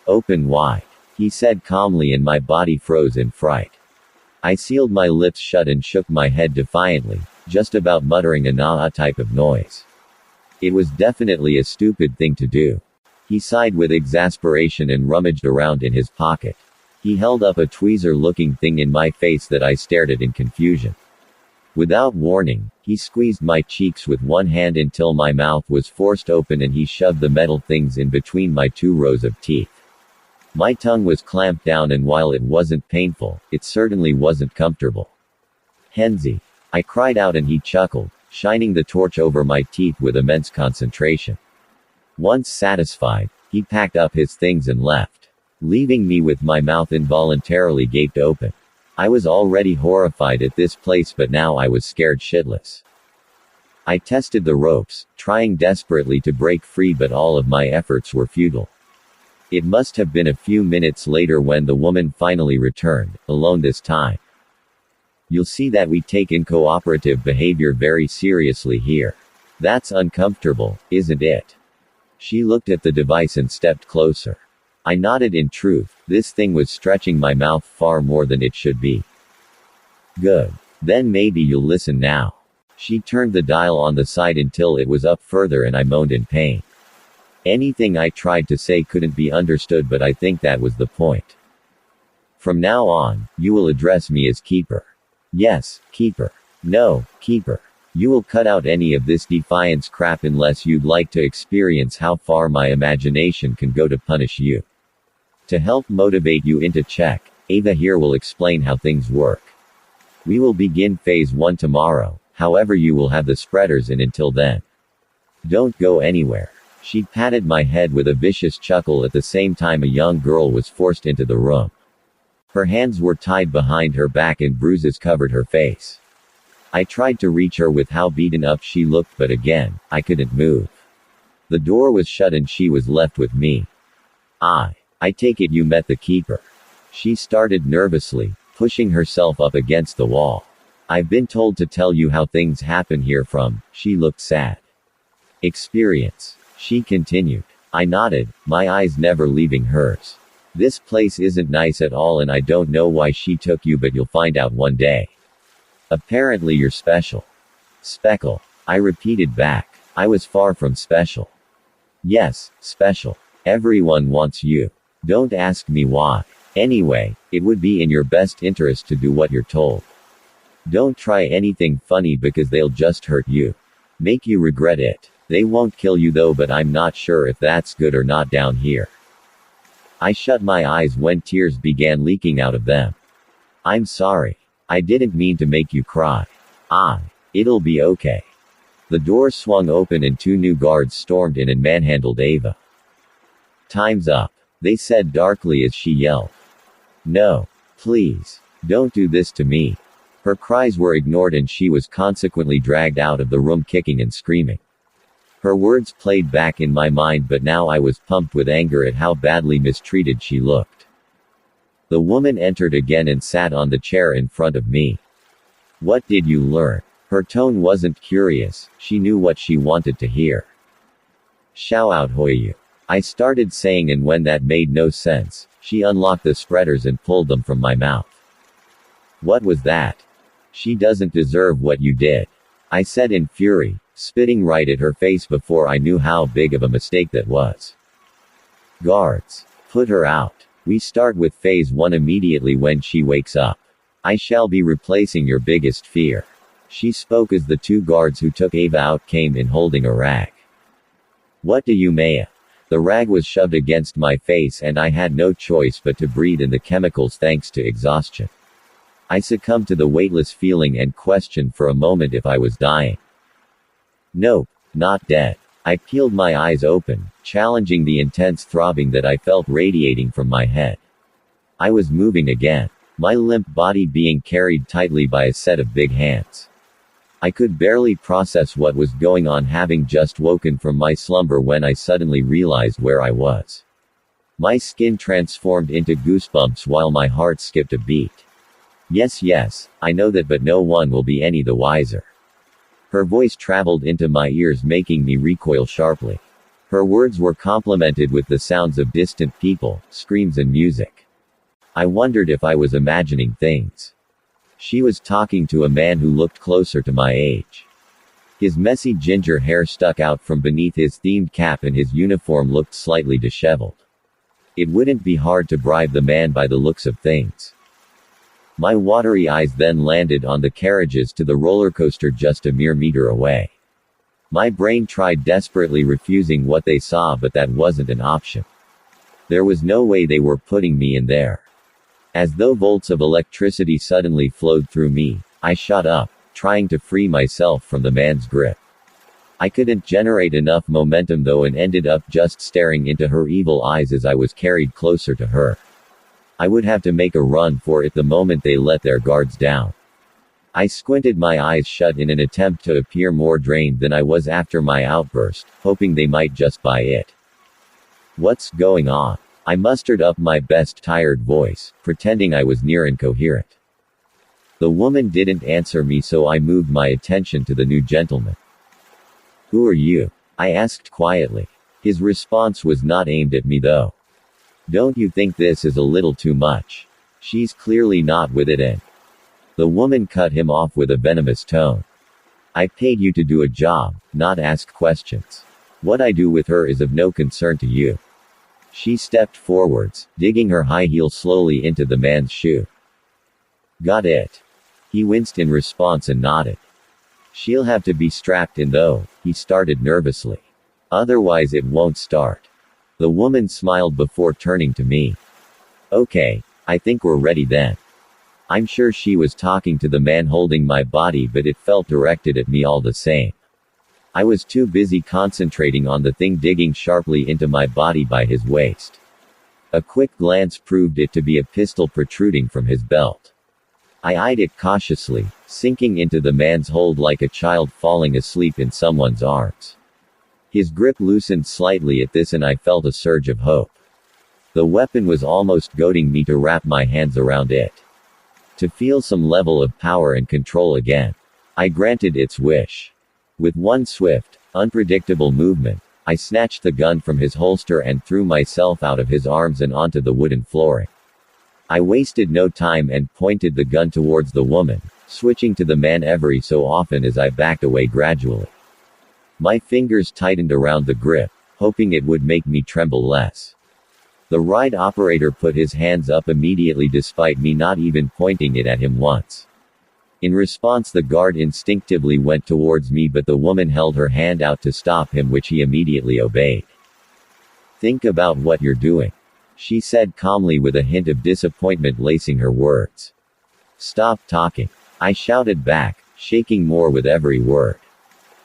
"Open wide," he said calmly, and my body froze in fright. I sealed my lips shut and shook my head defiantly, just about muttering a "nah" type of noise. It was definitely a stupid thing to do. He sighed with exasperation and rummaged around in his pocket. He held up a tweezer-looking thing in my face that I stared at in confusion. Without warning, he squeezed my cheeks with one hand until my mouth was forced open, and he shoved the metal things in between my 2 rows of teeth. My tongue was clamped down, and while it wasn't painful, it certainly wasn't comfortable. "Henzi," I cried out, and he chuckled, shining the torch over my teeth with immense concentration. Once satisfied, he packed up his things and left, leaving me with my mouth involuntarily gaped open. I was already horrified at this place, but now I was scared shitless. I tested the ropes, trying desperately to break free, but all of my efforts were futile. It must have been a few minutes later when the woman finally returned, alone this time. "You'll see that we take uncooperative behavior very seriously here. That's uncomfortable, isn't it?" She looked at the device and stepped closer. I nodded. In truth, this thing was stretching my mouth far more than it should be. "Good. Then maybe you'll listen now." She turned the dial on the side until it was up further, and I moaned in pain. Anything I tried to say couldn't be understood, but I think that was the point. "From now on, you will address me as Keeper." "Yes, Keeper." "No, Keeper. You will cut out any of this defiance crap unless you'd like to experience how far my imagination can go to punish you. To help motivate you into check, Ava here will explain how things work. We will begin phase 1 tomorrow, however you will have the spreaders in until then. Don't go anywhere." She patted my head with a vicious chuckle at the same time a young girl was forced into the room. Her hands were tied behind her back and bruises covered her face. I tried to reach her with how beaten up she looked, but again, I couldn't move. The door was shut and she was left with me. I take it you met the Keeper." She started nervously, pushing herself up against the wall. "I've been told to tell you how things happen here from," she looked sad. "Experience," she continued. I nodded, my eyes never leaving hers. "This place isn't nice at all, and I don't know why she took you, but you'll find out one day. Apparently you're special." "Speckle," I repeated back. I was far from special. "Yes, special. Everyone wants you. Don't ask me why. Anyway, it would be in your best interest to do what you're told. Don't try anything funny because they'll just hurt you. Make you regret it. They won't kill you though, but I'm not sure if that's good or not down here." I shut my eyes when tears began leaking out of them. "I'm sorry. I didn't mean to make you cry. It'll be okay." The door swung open and 2 new guards stormed in and manhandled Ava. "Time's up," they said darkly as she yelled. "No. Please. Don't do this to me." Her cries were ignored and she was consequently dragged out of the room kicking and screaming. Her words played back in my mind, but now I was pumped with anger at how badly mistreated she looked. The woman entered again and sat on the chair in front of me. What did you learn? Her tone wasn't curious, she knew what she wanted to hear. Xiao out Hoyu. I started saying, and when that made no sense, she unlocked the spreaders and pulled them from my mouth. What was that? She doesn't deserve what you did, I said in fury, spitting right at her face before I knew how big of a mistake that was. Guards. Put her out. We start with phase 1 immediately when she wakes up. I shall be replacing your biggest fear. She spoke as the 2 guards who took Ava out came in holding a rag. What do you Maya? The rag was shoved against my face and I had no choice but to breathe in the chemicals thanks to exhaustion. I succumbed to the weightless feeling and questioned for a moment if I was dying. Nope, not dead. I peeled my eyes open, challenging the intense throbbing that I felt radiating from my head. I was moving again, my limp body being carried tightly by a set of big hands. I could barely process what was going on, having just woken from my slumber when I suddenly realized where I was. My skin transformed into goosebumps while my heart skipped a beat. Yes, I know that, but no one will be any the wiser. Her voice traveled into my ears, making me recoil sharply. Her words were complemented with the sounds of distant people, screams and music. I wondered if I was imagining things. She was talking to a man who looked closer to my age. His messy ginger hair stuck out from beneath his themed cap and his uniform looked slightly disheveled. It wouldn't be hard to bribe the man by the looks of things. My watery eyes then landed on the carriages to the roller coaster just a mere meter away. My brain tried desperately refusing what they saw, but that wasn't an option. There was no way they were putting me in there. As though volts of electricity suddenly flowed through me, I shot up, trying to free myself from the man's grip. I couldn't generate enough momentum though and ended up just staring into her evil eyes as I was carried closer to her. I would have to make a run for it the moment they let their guards down. I squinted my eyes shut in an attempt to appear more drained than I was after my outburst, hoping they might just buy it. What's going on? I mustered up my best tired voice, pretending I was near incoherent. The woman didn't answer me, so I moved my attention to the new gentleman. Who are you? I asked quietly. His response was not aimed at me though. Don't you think this is a little too much? She's clearly not with it in. The woman cut him off with a venomous tone. I paid you to do a job, not ask questions. What I do with her is of no concern to you. She stepped forwards, digging her high heel slowly into the man's shoe. Got it. He winced in response and nodded. She'll have to be strapped in though, he started nervously. Otherwise it won't start. The woman smiled before turning to me. Okay, I think we're ready then. I'm sure she was talking to the man holding my body, but it felt directed at me all the same. I was too busy concentrating on the thing digging sharply into my body by his waist. A quick glance proved it to be a pistol protruding from his belt. I eyed it cautiously, sinking into the man's hold like a child falling asleep in someone's arms. His grip loosened slightly at this and I felt a surge of hope. The weapon was almost goading me to wrap my hands around it. To feel some level of power and control again. I granted its wish. With one swift, unpredictable movement, I snatched the gun from his holster and threw myself out of his arms and onto the wooden flooring. I wasted no time and pointed the gun towards the woman, switching to the man every so often as I backed away gradually. My fingers tightened around the grip, hoping it would make me tremble less. The ride operator put his hands up immediately despite me not even pointing it at him once. In response, the guard instinctively went towards me, but the woman held her hand out to stop him, which he immediately obeyed. Think about what you're doing, she said calmly with a hint of disappointment lacing her words. Stop talking, I shouted back, shaking more with every word.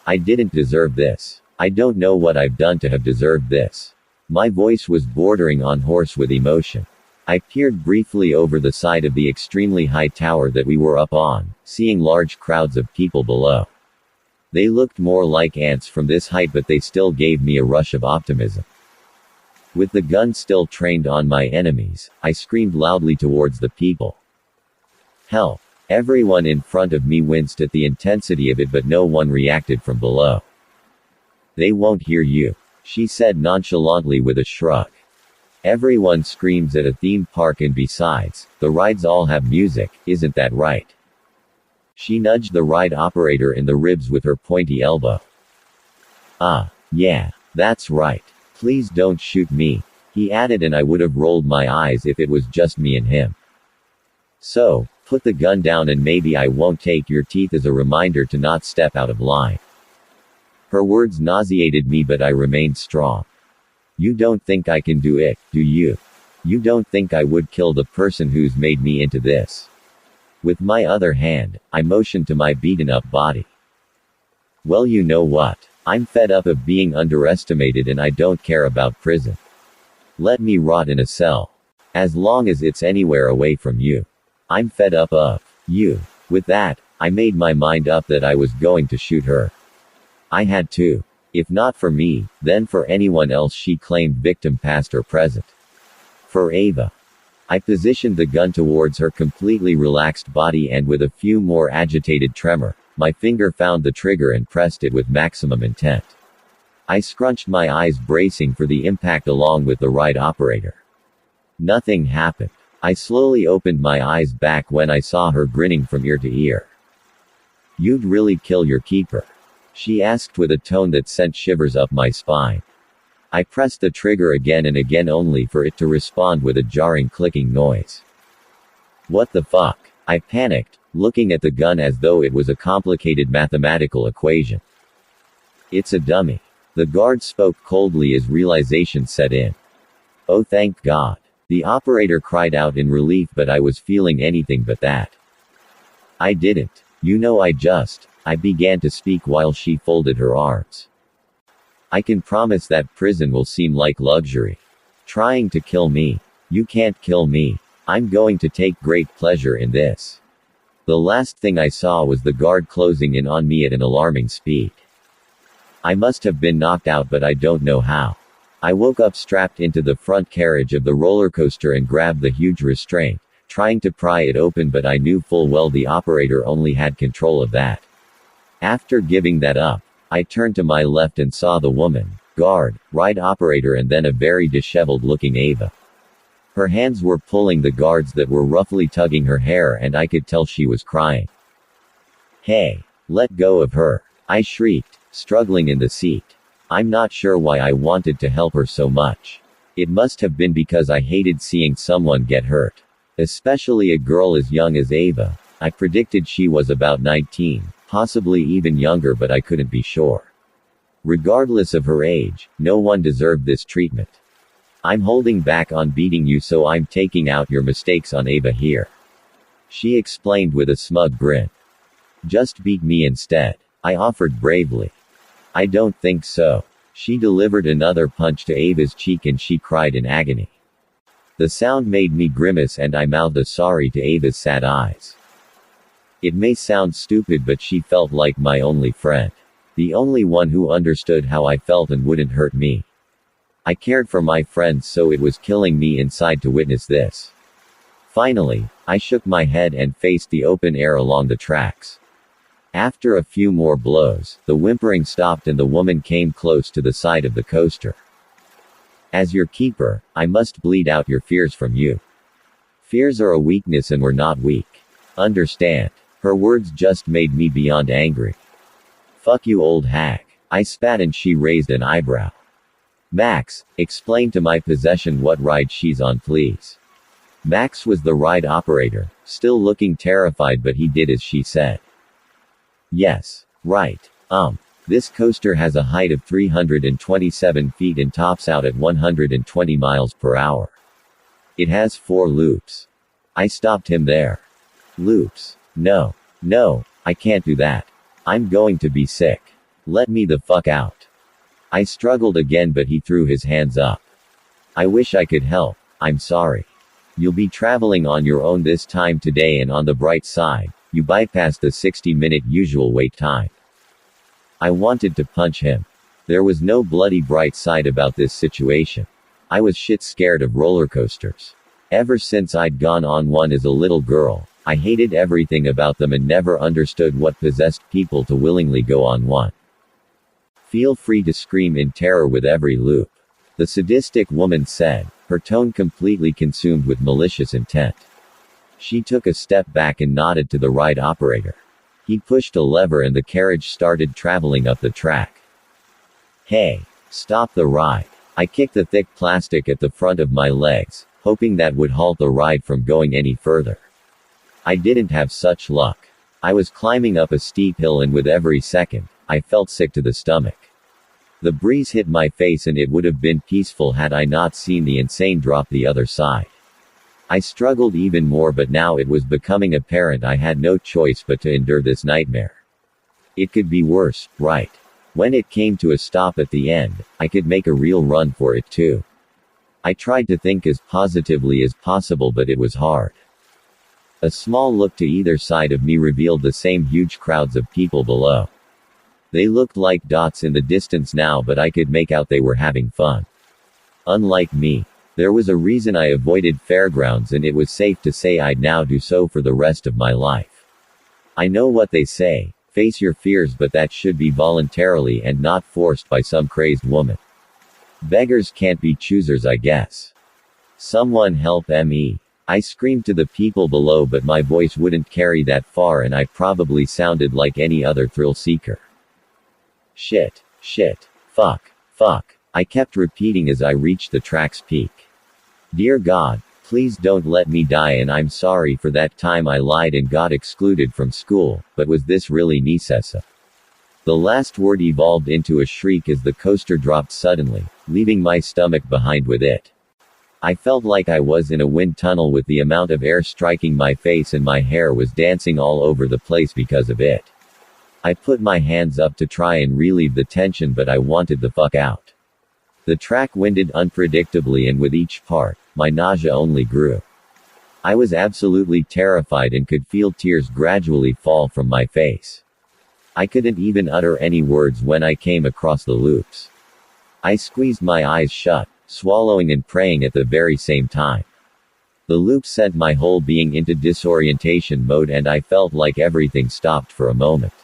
I didn't deserve this. I don't know what I've done to have deserved this. My voice was bordering on hoarse with emotion. I peered briefly over the side of the extremely high tower that we were up on, seeing large crowds of people below. They looked more like ants from this height, but they still gave me a rush of optimism. With the gun still trained on my enemies, I screamed loudly towards the people. Help! Everyone in front of me winced at the intensity of it, but no one reacted from below. They won't hear you, she said nonchalantly with a shrug. Everyone screams at a theme park, and besides, the rides all have music, isn't that right? She nudged the ride operator in the ribs with her pointy elbow. Yeah, that's right. Please don't shoot me, he added, and I would have rolled my eyes if it was just me and him. So, put the gun down and maybe I won't take your teeth as a reminder to not step out of line. Her words nauseated me, but I remained strong. You don't think I can do it, do you? You don't think I would kill the person who's made me into this? With my other hand, I motioned to my beaten-up body. Well, you know what? I'm fed up of being underestimated, and I don't care about prison. Let me rot in a cell. As long as it's anywhere away from you. I'm fed up of you. With that, I made my mind up that I was going to shoot her. I had to. If not for me, then for anyone else she claimed victim, past or present. For Ava. I positioned the gun towards her completely relaxed body, and with a few more agitated tremor, my finger found the trigger and pressed it with maximum intent. I scrunched my eyes, bracing for the impact along with the ride operator. Nothing happened. I slowly opened my eyes back when I saw her grinning from ear to ear. You'd really kill your keeper? She asked with a tone that sent shivers up my spine. I pressed the trigger again and again, only for it to respond with a jarring clicking noise. What the fuck? I panicked, looking at the gun as though it was a complicated mathematical equation. It's a dummy. The guard spoke coldly as realization set in. Oh, thank God. The operator cried out in relief, but I was feeling anything but that. I didn't. You know, I began to speak while she folded her arms. I can promise that prison will seem like luxury. Trying to kill me. You can't kill me. I'm going to take great pleasure in this. The last thing I saw was the guard closing in on me at an alarming speed. I must have been knocked out, but I don't know how. I woke up strapped into the front carriage of the roller coaster and grabbed the huge restraint, trying to pry it open, but I knew full well the operator only had control of that. After giving that up, I turned to my left and saw the woman, guard, ride operator, and then a very disheveled-looking Ava. Her hands were pulling the guards that were roughly tugging her hair, and I could tell she was crying. Hey, let go of her, I shrieked, struggling in the seat. I'm not sure why I wanted to help her so much. It must have been because I hated seeing someone get hurt. Especially a girl as young as Ava. I predicted she was about 19, possibly even younger, but I couldn't be sure. Regardless of her age, no one deserved this treatment. I'm holding back on beating you, so I'm taking out your mistakes on Ava here. She explained with a smug grin. Just beat me instead, I offered bravely. I don't think so. She delivered another punch to Ava's cheek and she cried in agony. The sound made me grimace and I mouthed a sorry to Ava's sad eyes. It may sound stupid, but she felt like my only friend. The only one who understood how I felt and wouldn't hurt me. I cared for my friends, so it was killing me inside to witness this. Finally, I shook my head and faced the open air along the tracks. After a few more blows, the whimpering stopped and the woman came close to the side of the coaster. As your keeper, I must bleed out your fears from you. Fears are a weakness and we're not weak. Understand? Her words just made me beyond angry. Fuck you, old hag, I spat, and she raised an eyebrow. Max, explain to my possession what ride she's on, please. Max was the ride operator, still looking terrified, but he did as she said. Yes. Right. This coaster has a height of 327 feet and tops out at 120 miles per hour. It has 4 loops. I stopped him there. Loops? No, I can't do that. I'm going to be sick. Let me the fuck out. I struggled again, but he threw his hands up. I wish I could help. I'm sorry. You'll be traveling on your own this time today, and on the bright side, you bypassed the 60-minute usual wait time. I wanted to punch him. There was no bloody bright side about this situation. I was shit scared of roller coasters. Ever since I'd gone on one as a little girl, I hated everything about them and never understood what possessed people to willingly go on one. Feel free to scream in terror with every loop, the sadistic woman said, her tone completely consumed with malicious intent. She took a step back and nodded to the ride operator. He pushed a lever and the carriage started traveling up the track. Hey, stop the ride. I kicked the thick plastic at the front of my legs, hoping that would halt the ride from going any further. I didn't have such luck. I was climbing up a steep hill and with every second, I felt sick to the stomach. The breeze hit my face and it would have been peaceful had I not seen the insane drop the other side. I struggled even more, but now it was becoming apparent I had no choice but to endure this nightmare. It could be worse, right? When it came to a stop at the end, I could make a real run for it too. I tried to think as positively as possible, but it was hard. A small look to either side of me revealed the same huge crowds of people below. They looked like dots in the distance now, but I could make out they were having fun. Unlike me, there was a reason I avoided fairgrounds, and it was safe to say I'd now do so for the rest of my life. I know what they say, face your fears, but that should be voluntarily and not forced by some crazed woman. Beggars can't be choosers, I guess. Someone help me. I screamed to the people below, but my voice wouldn't carry that far and I probably sounded like any other thrill seeker. Shit, fuck. I kept repeating as I reached the track's peak. Dear God, please don't let me die, and I'm sorry for that time I lied and got excluded from school, but was this really necessary? The last word evolved into a shriek as the coaster dropped suddenly, leaving my stomach behind with it. I felt like I was in a wind tunnel with the amount of air striking my face, and my hair was dancing all over the place because of it. I put my hands up to try and relieve the tension, but I wanted the fuck out. The track winded unpredictably, and with each part, my nausea only grew. I was absolutely terrified and could feel tears gradually fall from my face. I couldn't even utter any words when I came across the loops. I squeezed my eyes shut, swallowing and praying at the very same time. The loop sent my whole being into disorientation mode, and I felt like everything stopped for a moment.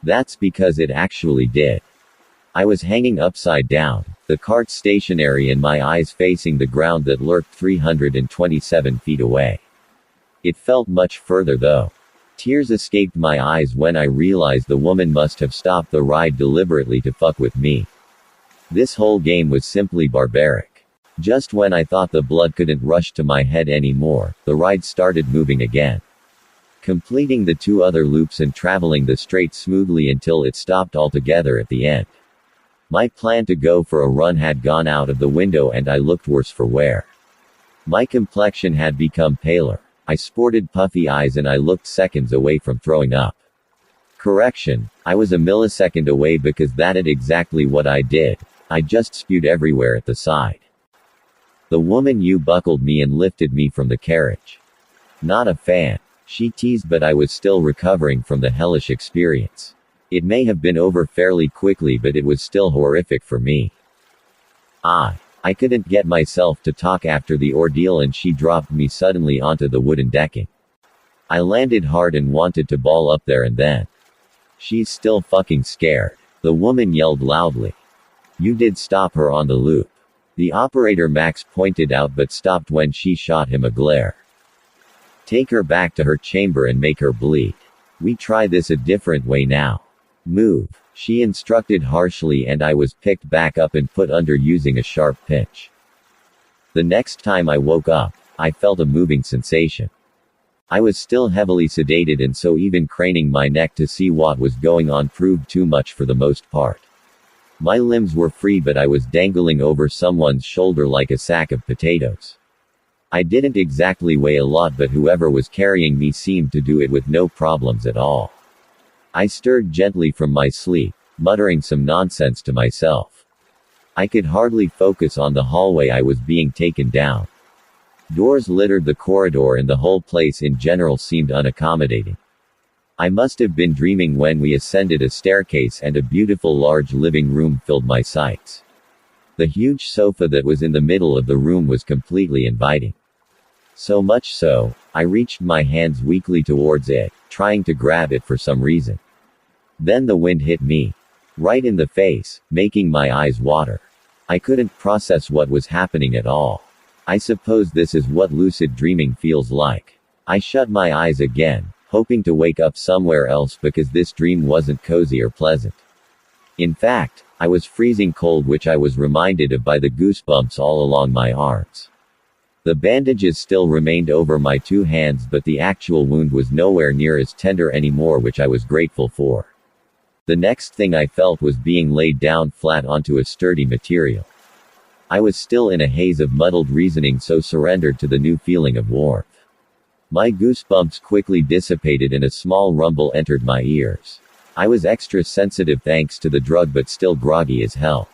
That's because it actually did. I was hanging upside down, the cart stationary and my eyes facing the ground that lurked 327 feet away. It felt much further though. Tears escaped my eyes when I realized the woman must have stopped the ride deliberately to fuck with me. This whole game was simply barbaric. Just when I thought the blood couldn't rush to my head anymore, the ride started moving again. Completing the 2 other loops and traveling the straight smoothly until it stopped altogether at the end. My plan to go for a run had gone out of the window, and I looked worse for wear. My complexion had become paler. I sported puffy eyes and I looked seconds away from throwing up. Correction, I was a millisecond away, because that is exactly what I did. I just spewed everywhere at the side. The woman buckled me and lifted me from the carriage. Not a fan, she teased, but I was still recovering from the hellish experience. It may have been over fairly quickly, but it was still horrific for me. I couldn't get myself to talk after the ordeal, and she dropped me suddenly onto the wooden decking. I landed hard and wanted to ball up there and then. She's still fucking scared, the woman yelled loudly. You did stop her on the loop, the operator Max pointed out, but stopped when she shot him a glare. Take her back to her chamber and make her bleed. We try this a different way now. Move, she instructed harshly, and I was picked back up and put under using a sharp pinch. The next time I woke up, I felt a moving sensation. I was still heavily sedated, and so even craning my neck to see what was going on proved too much for the most part. My limbs were free, but I was dangling over someone's shoulder like a sack of potatoes. I didn't exactly weigh a lot, but whoever was carrying me seemed to do it with no problems at all. I stirred gently from my sleep, muttering some nonsense to myself. I could hardly focus on the hallway I was being taken down. Doors littered the corridor, and the whole place in general seemed unaccommodating. I must have been dreaming when we ascended a staircase and a beautiful large living room filled my sights. The huge sofa that was in the middle of the room was completely inviting. So much so, I reached my hands weakly towards it, trying to grab it for some reason. Then the wind hit me. Right in the face, making my eyes water. I couldn't process what was happening at all. I suppose this is what lucid dreaming feels like. I shut my eyes again, hoping to wake up somewhere else because this dream wasn't cozy or pleasant. In fact, I was freezing cold, which I was reminded of by the goosebumps all along my arms. The bandages still remained over my 2 hands, but the actual wound was nowhere near as tender anymore, which I was grateful for. The next thing I felt was being laid down flat onto a sturdy material. I was still in a haze of muddled reasoning, so surrendered to the new feeling of warmth. My goosebumps quickly dissipated and a small rumble entered my ears. I was extra sensitive thanks to the drug, but still groggy as hell.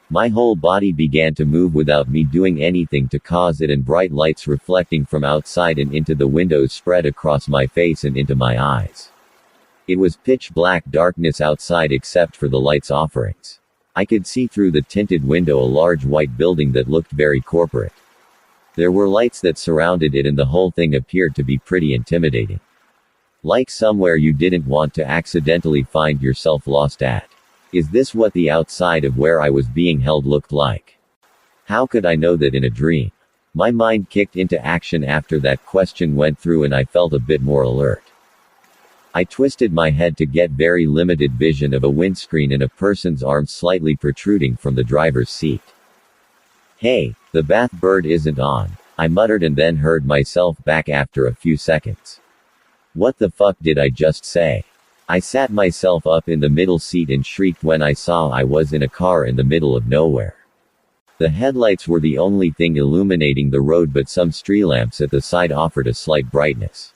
My whole body began to move without me doing anything to cause it, and bright lights reflecting from outside and into the windows spread across my face and into my eyes. It was pitch black darkness outside except for the lights offerings. I could see through the tinted window a large white building that looked very corporate. There were lights that surrounded it, and the whole thing appeared to be pretty intimidating. Like somewhere you didn't want to accidentally find yourself lost at. Is this what the outside of where I was being held looked like? How could I know that in a dream? My mind kicked into action after that question went through, and I felt a bit more alert. I twisted my head to get very limited vision of a windscreen and a person's arm slightly protruding from the driver's seat. Hey, the bath bird isn't on, I muttered, and then heard myself back after a few seconds. What the fuck did I just say? I sat myself up in the middle seat and shrieked when I saw I was in a car in the middle of nowhere. The headlights were the only thing illuminating the road, but some street lamps at the side offered a slight brightness.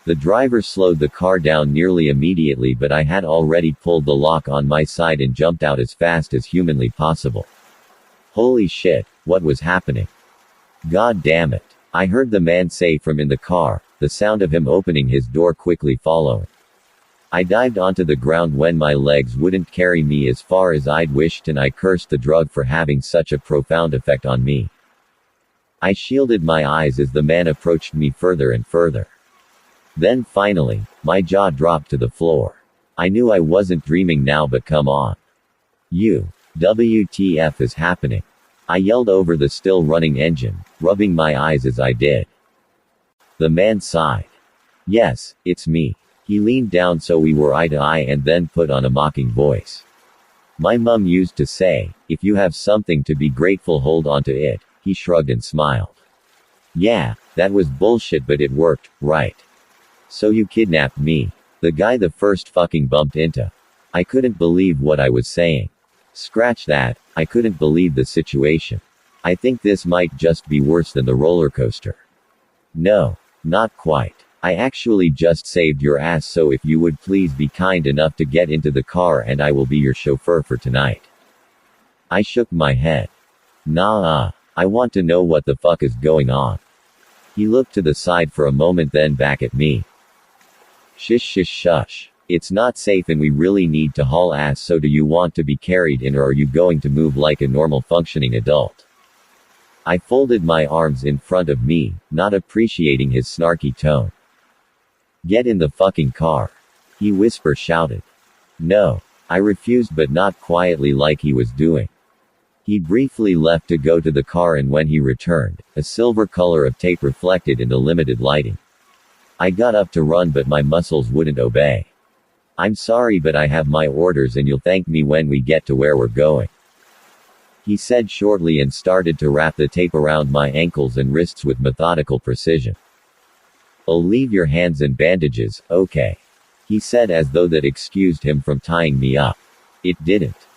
The driver slowed the car down nearly immediately, but I had already pulled the lock on my side and jumped out as fast as humanly possible. Holy shit, what was happening? God damn it. I heard the man say from in the car, the sound of him opening his door quickly following. I dived onto the ground when my legs wouldn't carry me as far as I'd wished, and I cursed the drug for having such a profound effect on me. I shielded my eyes as the man approached me further and further. Then finally, my jaw dropped to the floor. I knew I wasn't dreaming now, but come on. WTF is happening? I yelled over the still running engine, rubbing my eyes as I did. The man sighed. Yes, it's me. He leaned down so we were eye to eye and then put on a mocking voice. My mum used to say, if you have something to be grateful, hold on to it. He shrugged and smiled. Yeah, that was bullshit, but it worked, right? So you kidnapped me. The guy the first fucking bumped into. I couldn't believe what I was saying. Scratch that, I couldn't believe the situation. I think this might just be worse than the roller coaster. No, not quite. I actually just saved your ass, so if you would please be kind enough to get into the car and I will be your chauffeur for tonight. I shook my head. Nah, I want to know what the fuck is going on. He looked to the side for a moment, then back at me. Shush. It's not safe and we really need to haul ass, so do you want to be carried in or are you going to move like a normal functioning adult? I folded my arms in front of me, not appreciating his snarky tone. Get in the fucking car. He shouted. No. I refused, but not quietly like he was doing. He briefly left to go to the car, and when he returned, a silver color of tape reflected in the limited lighting. I got up to run, but my muscles wouldn't obey. I'm sorry, but I have my orders and you'll thank me when we get to where we're going. He said shortly and started to wrap the tape around my ankles and wrists with methodical precision. I'll leave your hands in bandages, okay? He said as though that excused him from tying me up. It didn't.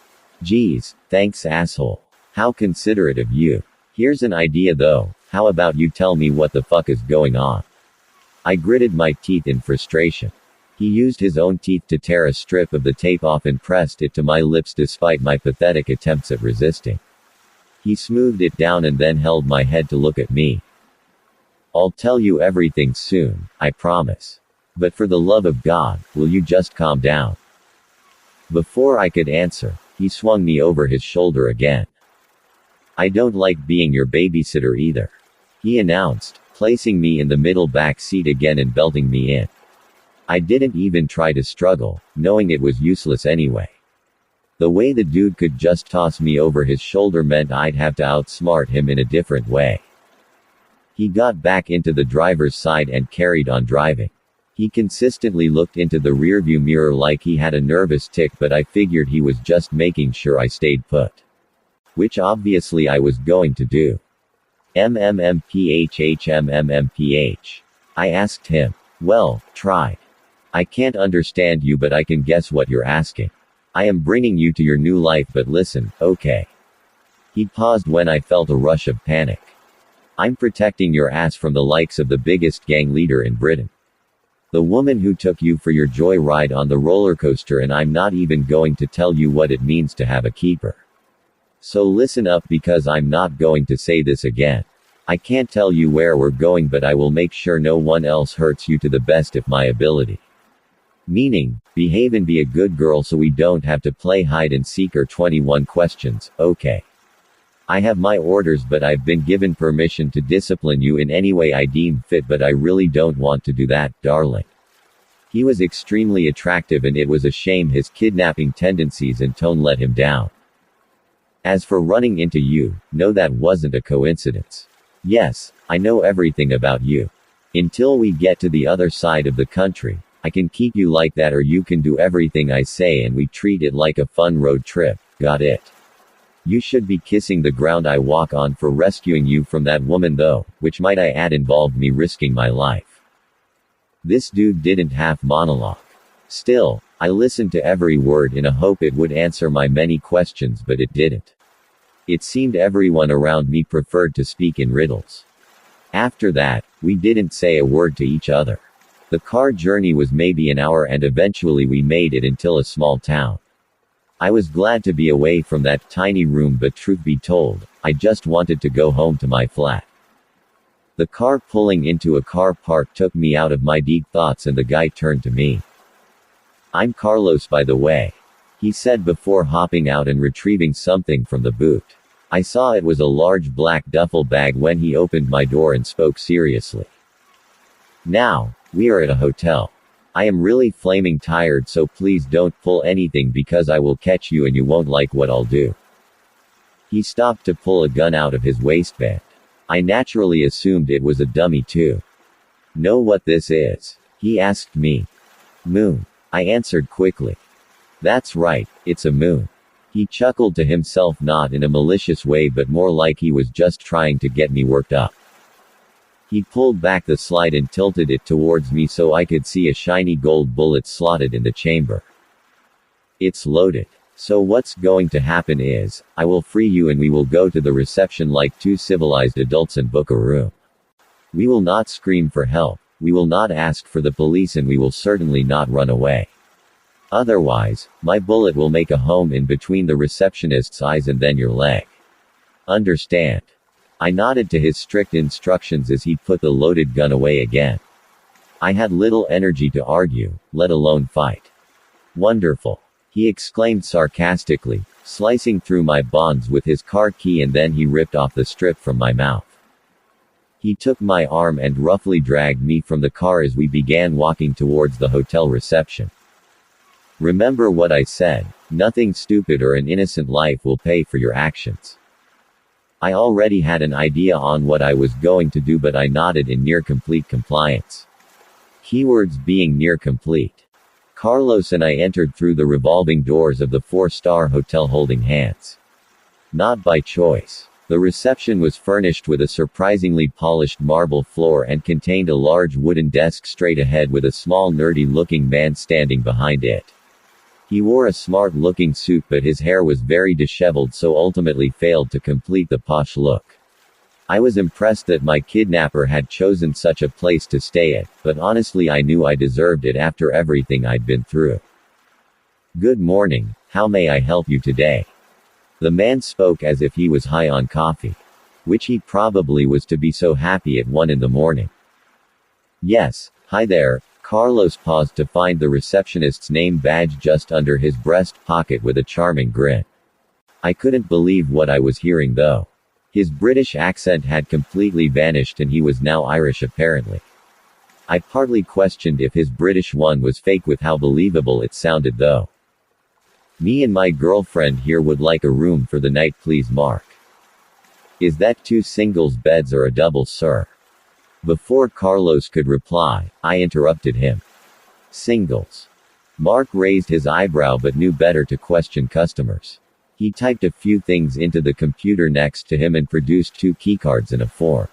Geez, thanks asshole. How considerate of you. Here's an idea though, how about you tell me what the fuck is going on? I gritted my teeth in frustration. He used his own teeth to tear a strip of the tape off and pressed it to my lips despite my pathetic attempts at resisting. He smoothed it down and then held my head to look at me. I'll tell you everything soon, I promise. But for the love of God, will you just calm down? Before I could answer, he swung me over his shoulder again. I don't like being your babysitter either, he announced, placing me in the middle back seat again and belting me in. I didn't even try to struggle, knowing it was useless anyway. The way the dude could just toss me over his shoulder meant I'd have to outsmart him in a different way. He got back into the driver's side and carried on driving. He consistently looked into the rearview mirror like he had a nervous tic, but I figured he was just making sure I stayed put. Which obviously I was going to do. MMMPH. I asked him. Well, tried. I can't understand you, but I can guess what you're asking. I am bringing you to your new life, but listen, okay. He paused when I felt a rush of panic. I'm protecting your ass from the likes of the biggest gang leader in Britain. The woman who took you for your joy ride on the roller coaster, and I'm not even going to tell you what it means to have a keeper. So listen up, because I'm not going to say this again. I can't tell you where we're going, but I will make sure no one else hurts you to the best of my ability. Meaning, behave and be a good girl so we don't have to play hide and seek or 21 questions, okay? I have my orders, but I've been given permission to discipline you in any way I deem fit, but I really don't want to do that, darling. He was extremely attractive, and it was a shame his kidnapping tendencies and tone let him down. As for running into you, no, that wasn't a coincidence. Yes, I know everything about you. Until we get to the other side of the country, I can keep you like that, or you can do everything I say and we treat it like a fun road trip, got it? You should be kissing the ground I walk on for rescuing you from that woman though, which might I add involved me risking my life. This dude didn't half monologue. Still, I listened to every word in a hope it would answer my many questions, but it didn't. It seemed everyone around me preferred to speak in riddles. After that, we didn't say a word to each other. The car journey was maybe an hour, and eventually we made it until a small town. I was glad to be away from that tiny room, but truth be told, I just wanted to go home to my flat. The car pulling into a car park took me out of my deep thoughts, and the guy turned to me. I'm Carlos, by the way, he said before hopping out and retrieving something from the boot. I saw it was a large black duffel bag when he opened my door and spoke seriously. Now, we are at a hotel. I am really flaming tired, so please don't pull anything because I will catch you and you won't like what I'll do. He stopped to pull a gun out of his waistband. I naturally assumed it was a dummy too. Know what this is? He asked me. Moon. I answered quickly. That's right, it's a moon. He chuckled to himself, not in a malicious way but more like he was just trying to get me worked up. He pulled back the slide and tilted it towards me so I could see a shiny gold bullet slotted in the chamber. It's loaded. So what's going to happen is, I will free you and we will go to the reception like two civilized adults and book a room. We will not scream for help, we will not ask for the police, and we will certainly not run away. Otherwise, my bullet will make a home in between the receptionist's eyes and then your leg. Understand? I nodded to his strict instructions as he put the loaded gun away again. I had little energy to argue, let alone fight. Wonderful, he exclaimed sarcastically, slicing through my bonds with his car key, and then he ripped off the strip from my mouth. He took my arm and roughly dragged me from the car as we began walking towards the hotel reception. Remember what I said, nothing stupid or an innocent life will pay for your actions. I already had an idea on what I was going to do, but I nodded in near complete compliance. Keywords being near complete. Carlos and I entered through the revolving doors of the 4-star hotel holding hands. Not by choice. The reception was furnished with a surprisingly polished marble floor and contained a large wooden desk straight ahead with a small nerdy-looking man standing behind it. He wore a smart-looking suit, but his hair was very disheveled, so ultimately failed to complete the posh look. I was impressed that my kidnapper had chosen such a place to stay at, but honestly I knew I deserved it after everything I'd been through. Good morning, how may I help you today? The man spoke as if he was high on coffee. Which he probably was to be so happy at 1 in the morning. Yes, hi there, Carlos paused to find the receptionist's name badge just under his breast pocket with a charming grin. I couldn't believe what I was hearing though. His British accent had completely vanished and he was now Irish apparently. I partly questioned if his British one was fake with how believable it sounded though. Me and my girlfriend here would like a room for the night please Mark. Is that 2 singles beds or a double sir? Before Carlos could reply, I interrupted him. Singles. Mark raised his eyebrow but knew better to question customers. He typed a few things into the computer next to him and produced 2 keycards in a form.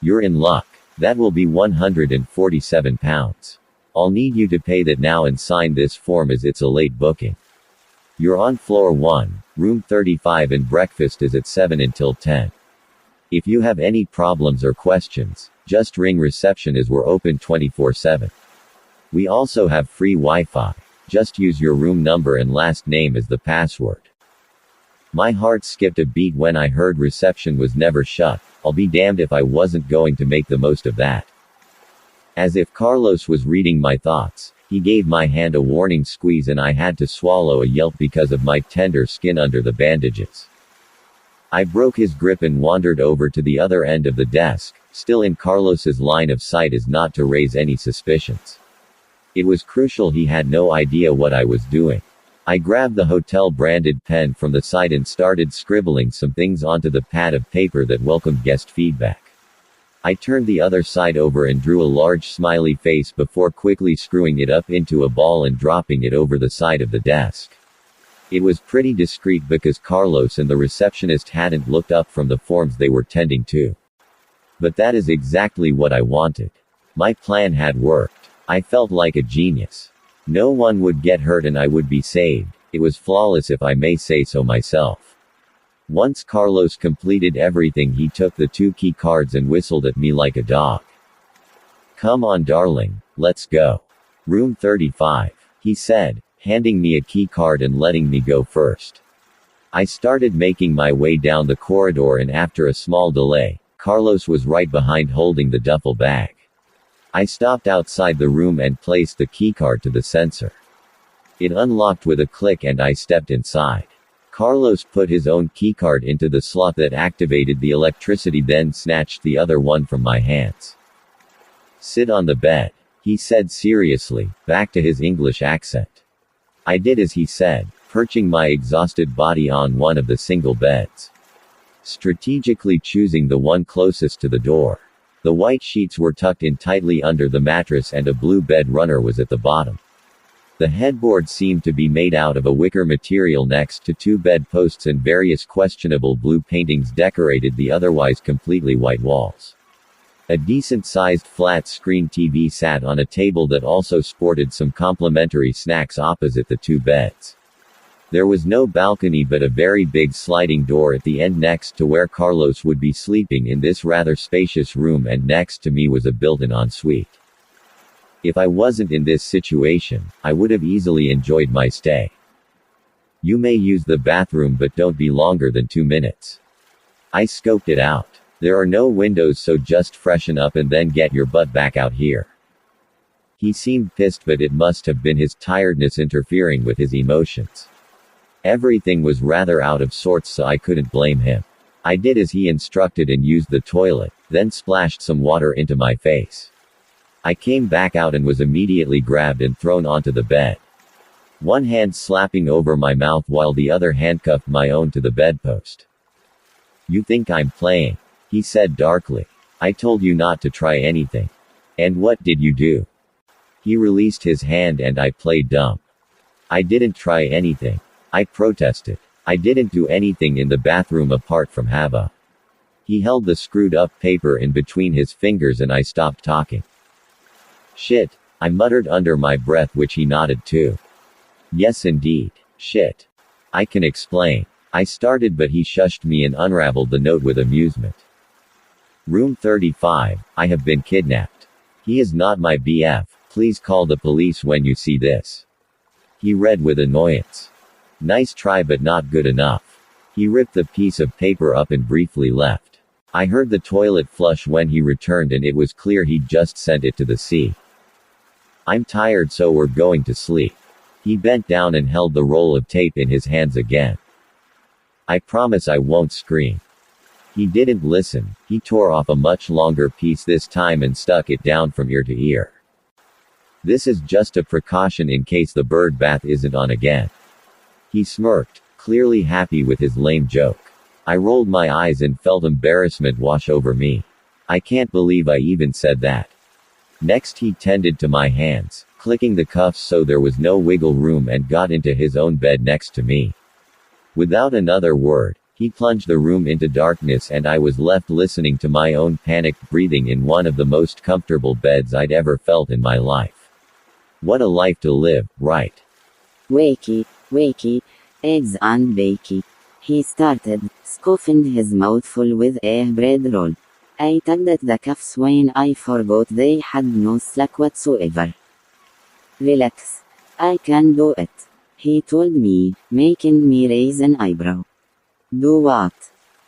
You're in luck. That will be £147. I'll need you to pay that now and sign this form as it's a late booking. You're on floor 1, room 35 and breakfast is at 7 until 10. If you have any problems or questions, just ring reception as we're open 24/7. We also have free Wi-Fi. Just use your room number and last name as the password. My heart skipped a beat when I heard reception was never shut. I'll be damned if I wasn't going to make the most of that. As if Carlos was reading my thoughts, he gave my hand a warning squeeze and I had to swallow a yelp because of my tender skin under the bandages. I broke his grip and wandered over to the other end of the desk, still in Carlos's line of sight as not to raise any suspicions. It was crucial he had no idea what I was doing. I grabbed the hotel-branded pen from the side and started scribbling some things onto the pad of paper that welcomed guest feedback. I turned the other side over and drew a large smiley face before quickly screwing it up into a ball and dropping it over the side of the desk. It was pretty discreet because Carlos and the receptionist hadn't looked up from the forms they were tending to. But that is exactly what I wanted. My plan had worked. I felt like a genius. No one would get hurt and I would be saved. It was flawless if I may say so myself. Once Carlos completed everything he took the 2 key cards and whistled at me like a dog. Come on darling, let's go. Room 35, he said, handing me a key card and letting me go first. I started making my way down the corridor and after a small delay, Carlos was right behind holding the duffel bag. I stopped outside the room and placed the keycard to the sensor. It unlocked with a click and I stepped inside. Carlos put his own keycard into the slot that activated the electricity then snatched the other one from my hands. Sit on the bed, he said seriously, back to his English accent. I did as he said, perching my exhausted body on one of the single beds. Strategically choosing the one closest to the door. The white sheets were tucked in tightly under the mattress and a blue bed runner was at the bottom. The headboard seemed to be made out of a wicker material next to 2 bedposts and various questionable blue paintings decorated the otherwise completely white walls. A decent-sized flat-screen TV sat on a table that also sported some complimentary snacks opposite the 2 beds. There was no balcony but a very big sliding door at the end next to where Carlos would be sleeping in this rather spacious room and next to me was a built-in ensuite. If I wasn't in this situation, I would have easily enjoyed my stay. You may use the bathroom but don't be longer than 2 minutes. I scoped it out. There are no windows so just freshen up and then get your butt back out here. He seemed pissed but it must have been his tiredness interfering with his emotions. Everything was rather out of sorts so I couldn't blame him. I did as he instructed and used the toilet, then splashed some water into my face. I came back out and was immediately grabbed and thrown onto the bed. One hand slapping over my mouth while the other handcuffed my own to the bedpost. You think I'm playing? He said darkly. I told you not to try anything. And what did you do? He released his hand and I played dumb. I didn't try anything. I protested. I didn't do anything in the bathroom apart from have a. He held the screwed up paper in between his fingers and I stopped talking. Shit, I muttered under my breath which he nodded to. Yes indeed. Shit. I can explain. I started but he shushed me and unraveled the note with amusement. Room 35, I have been kidnapped. He is not my BF, please call the police when you see this. He read with annoyance. Nice try but not good enough. He ripped the piece of paper up and briefly left. I heard the toilet flush when he returned and it was clear he'd just sent it to the sea. I'm tired, so we're going to sleep. He bent down and held the roll of tape in his hands again. I promise I won't scream. He didn't listen. He tore off a much longer piece this time and stuck it down from ear to ear. This is just a precaution in case the bird bath isn't on again. He smirked, clearly happy with his lame joke. I rolled my eyes and felt embarrassment wash over me. I can't believe I even said that. Next he tended to my hands, clicking the cuffs so there was no wiggle room, and got into his own bed next to me. Without another word, he plunged the room into darkness, and I was left listening to my own panicked breathing in one of the most comfortable beds I'd ever felt in my life. What a life to live, right? Wakey, wakey, eggs and bakey. He started, scoffing his mouth full with a bread roll. I tugged at the cuffs when I forgot they had no slack whatsoever. Relax. I can do it, he told me, making me raise an eyebrow. Do what?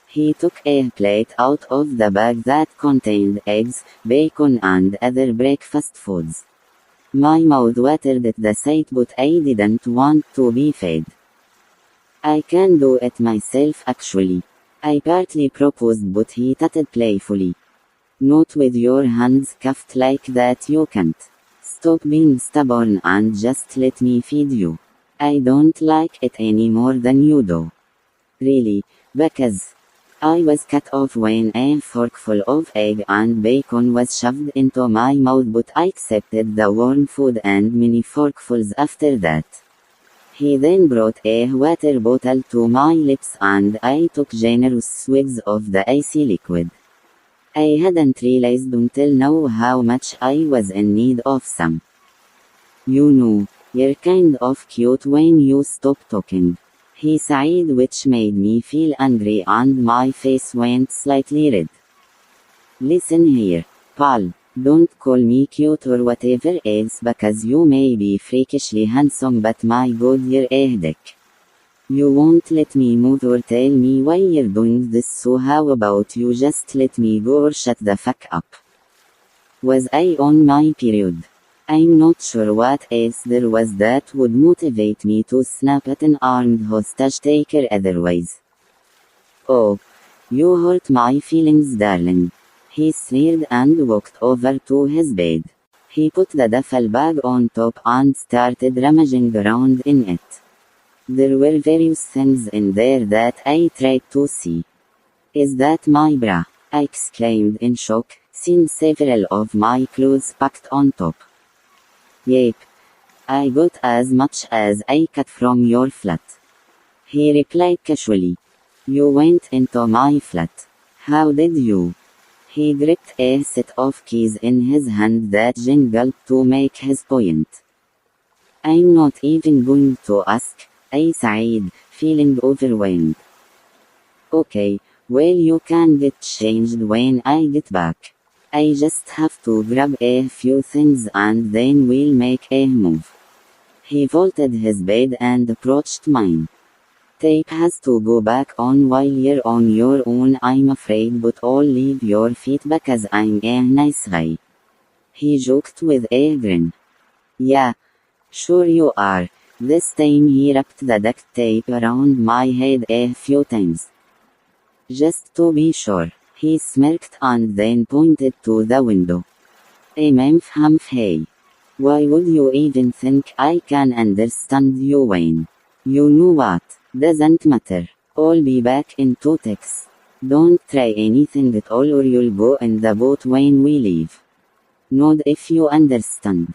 He took a plate out of the bag that contained eggs, bacon and other breakfast foods. My mouth watered at the sight, but I didn't want to be fed. I can do it myself actually, I partly proposed, but he tutted playfully. Not with your hands cuffed like that, you can't. Stop being stubborn and just let me feed you. I don't like it any more than you do. Really, because I was cut off when a forkful of egg and bacon was shoved into my mouth, but I accepted the warm food and many forkfuls after that. He then brought a water bottle to my lips and I took generous swigs of the icy liquid. I hadn't realized until now how much I was in need of some. You know, you're kind of cute when you stop talking, he sighed, which made me feel angry and my face went slightly red. Listen here, pal. Don't call me cute or whatever else, because you may be freakishly handsome, but my god, you're a headache. You won't let me move or tell me why you're doing this, so how about you just let me go or shut the fuck up? Was I on my period? I'm not sure what else there was that would motivate me to snap at an armed hostage taker otherwise. Oh, you hurt my feelings, darling. He sneered and walked over to his bed. He put the duffel bag on top and started rummaging around in it. There were various things in there that I tried to see. Is that my bra? I exclaimed in shock, seeing several of my clothes packed on top. Yep. I got as much as I cut from your flat. He replied casually. You went into my flat. How did you? He gripped a set of keys in his hand that jingled to make his point. I'm not even going to ask, I sighed, feeling overwhelmed. Okay, well, you can get changed when I get back. I just have to grab a few things and then we'll make a move. He vaulted his bed and approached mine. Tape has to go back on while you're on your own, I'm afraid, but I'll leave your feet because I'm a nice guy. He joked with a grin. Yeah, sure you are. This time he wrapped the duct tape around my head a few times. Just to be sure, he smirked and then pointed to the window. Humph hey. Why would you even think I can understand you, Wayne? You know what? Doesn't matter. I'll be back in 2 ticks. Don't try anything at all or you'll go in the boat when we leave. Nod if you understand.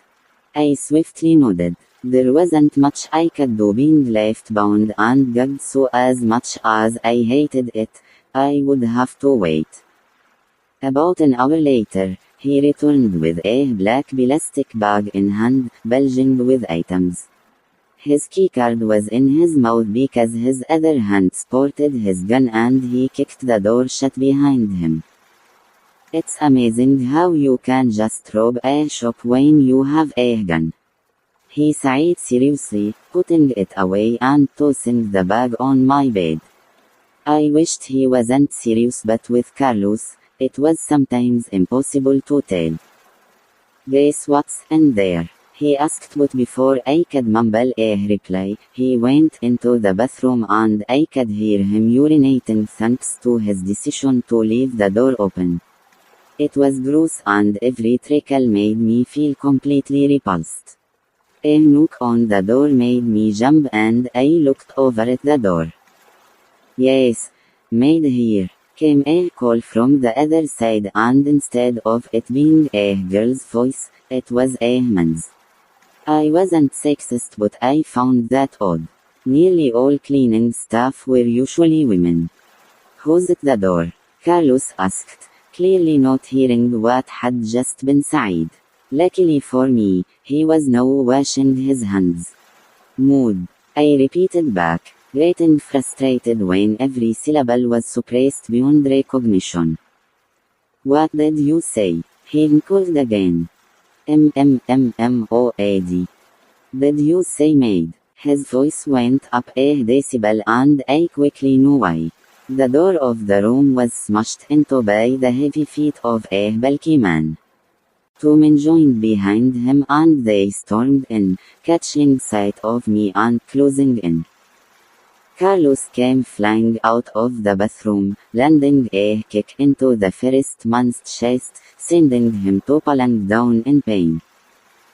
I swiftly nodded. There wasn't much I could do being left bound and gagged, so as much as I hated it, I would have to wait. About an hour later, he returned with a black plastic bag in hand, bulging with items. His keycard was in his mouth because his other hand sported his gun and he kicked the door shut behind him. It's amazing how you can just rob a shop when you have a gun. He sighed seriously, putting it away and tossing the bag on my bed. I wished he wasn't serious, but with Carlos, it was sometimes impossible to tell. Guess what's in there? he asked, but before I could mumble a reply, he went into the bathroom and I could hear him urinating thanks to his decision to leave the door open. It was gross and every trickle made me feel completely repulsed. A knock on the door made me jump and I looked over at the door. Yes, maid here, came a call from the other side, and instead of it being a girl's voice, it was a man's. I wasn't sexist, but I found that odd. Nearly all cleaning staff were usually women. Who's at the door? Carlos asked, clearly not hearing what had just been said. Luckily for me, he was now washing his hands. Mood, I repeated back, getting frustrated when every syllable was suppressed beyond recognition. What did you say? He called again. MMMMOAD. Did you say maid? His voice went up a decibel and I quickly knew why. The door of the room was smashed into by the heavy feet of a bulky man. Two men joined behind him and they stormed in, catching sight of me and closing in. Carlos came flying out of the bathroom, landing a kick into the first man's chest, sending him toppling down in pain.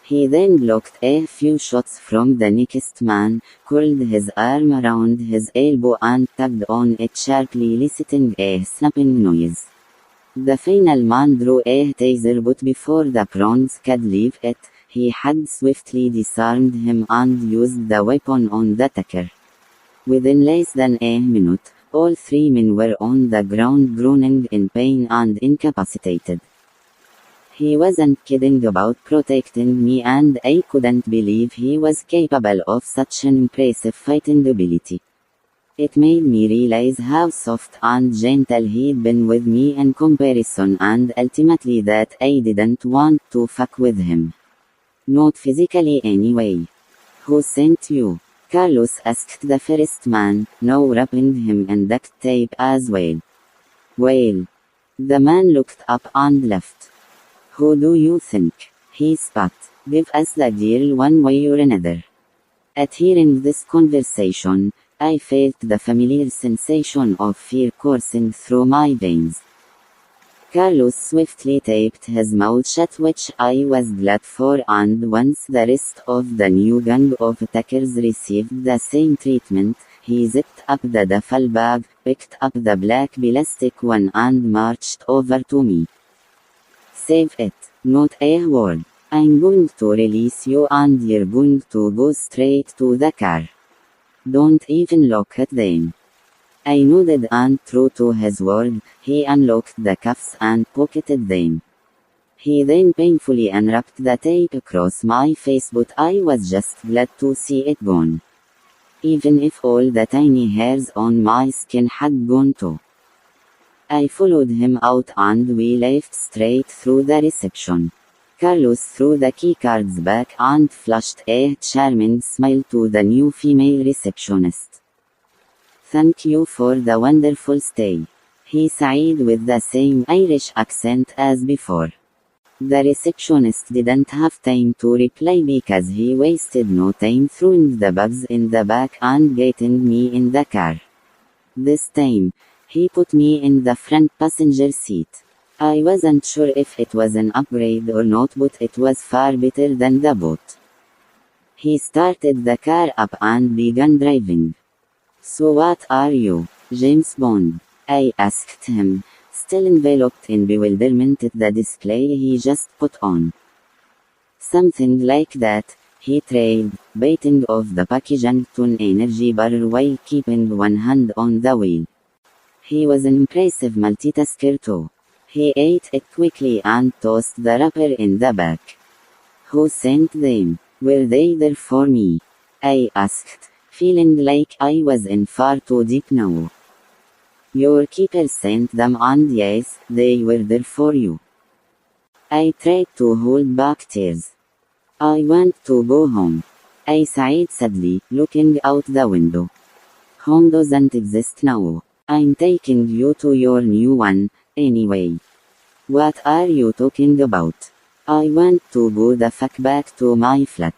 He then blocked a few shots from the next man, curled his arm around his elbow and tugged on it sharply, eliciting a snapping noise. The final man drew a taser, but before the prawns could leave it, he had swiftly disarmed him and used the weapon on the attacker. Within less than a minute, all three men were on the ground groaning in pain and incapacitated. He wasn't kidding about protecting me, and I couldn't believe he was capable of such an impressive fighting ability. It made me realize how soft and gentle he'd been with me in comparison, and ultimately that I didn't want to fuck with him. Not physically anyway. Who sent you? Carlos asked the first man, now wrapping him in duct tape as well. Well. The man looked up and laughed. Who do you think? He spat. Give us the deal one way or another. At hearing this conversation, I felt the familiar sensation of fear coursing through my veins. Carlos swiftly taped his mouth shut, which I was glad for, and once the rest of the new gang of attackers received the same treatment, he zipped up the duffel bag, picked up the black plastic one and marched over to me. Save it, not a word. I'm going to release you and you're going to go straight to the car. Don't even look at them. I nodded, and true to his word, he unlocked the cuffs and pocketed them. He then painfully unwrapped the tape across my face, but I was just glad to see it gone. Even if all the tiny hairs on my skin had gone too. I followed him out and we left straight through the reception. Carlos threw the keycards back and flashed a charming smile to the new female receptionist. Thank you for the wonderful stay. He sighed with the same Irish accent as before. The receptionist didn't have time to reply because he wasted no time throwing the bags in the back and getting me in the car. This time, he put me in the front passenger seat. I wasn't sure if it was an upgrade or not, but it was far better than the boat. He started the car up and began driving. So what are you, James Bond? I asked him, still enveloped in bewilderment at the display he just put on. Something like that, he trailed, biting off the packaging to an energy bar while keeping one hand on the wheel. He was an impressive multitasker too. He ate it quickly and tossed the wrapper in the back. Who sent them? Were they there for me? I asked, feeling like I was in far too deep now. Your keeper sent them, and yes, they were there for you. I tried to hold back tears. I want to go home. I sighed sadly, looking out the window. Home doesn't exist now. I'm taking you to your new one, anyway. What are you talking about? I want to go the fuck back to my flat.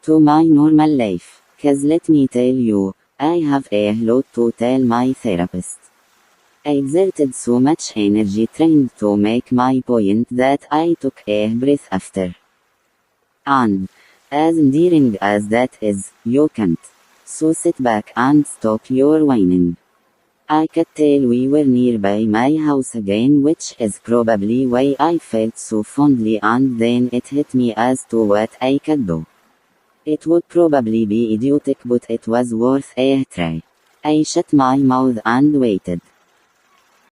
To my normal life. 'Cause let me tell you, I have a lot to tell my therapist. I exerted so much energy trying to make my point that I took a breath after. And, as endearing as that is, you can't. So sit back and stop your whining. I could tell we were nearby my house again, which is probably why I felt so fondly, and then it hit me as to what I could do. It would probably be idiotic, but it was worth a try. I shut my mouth and waited.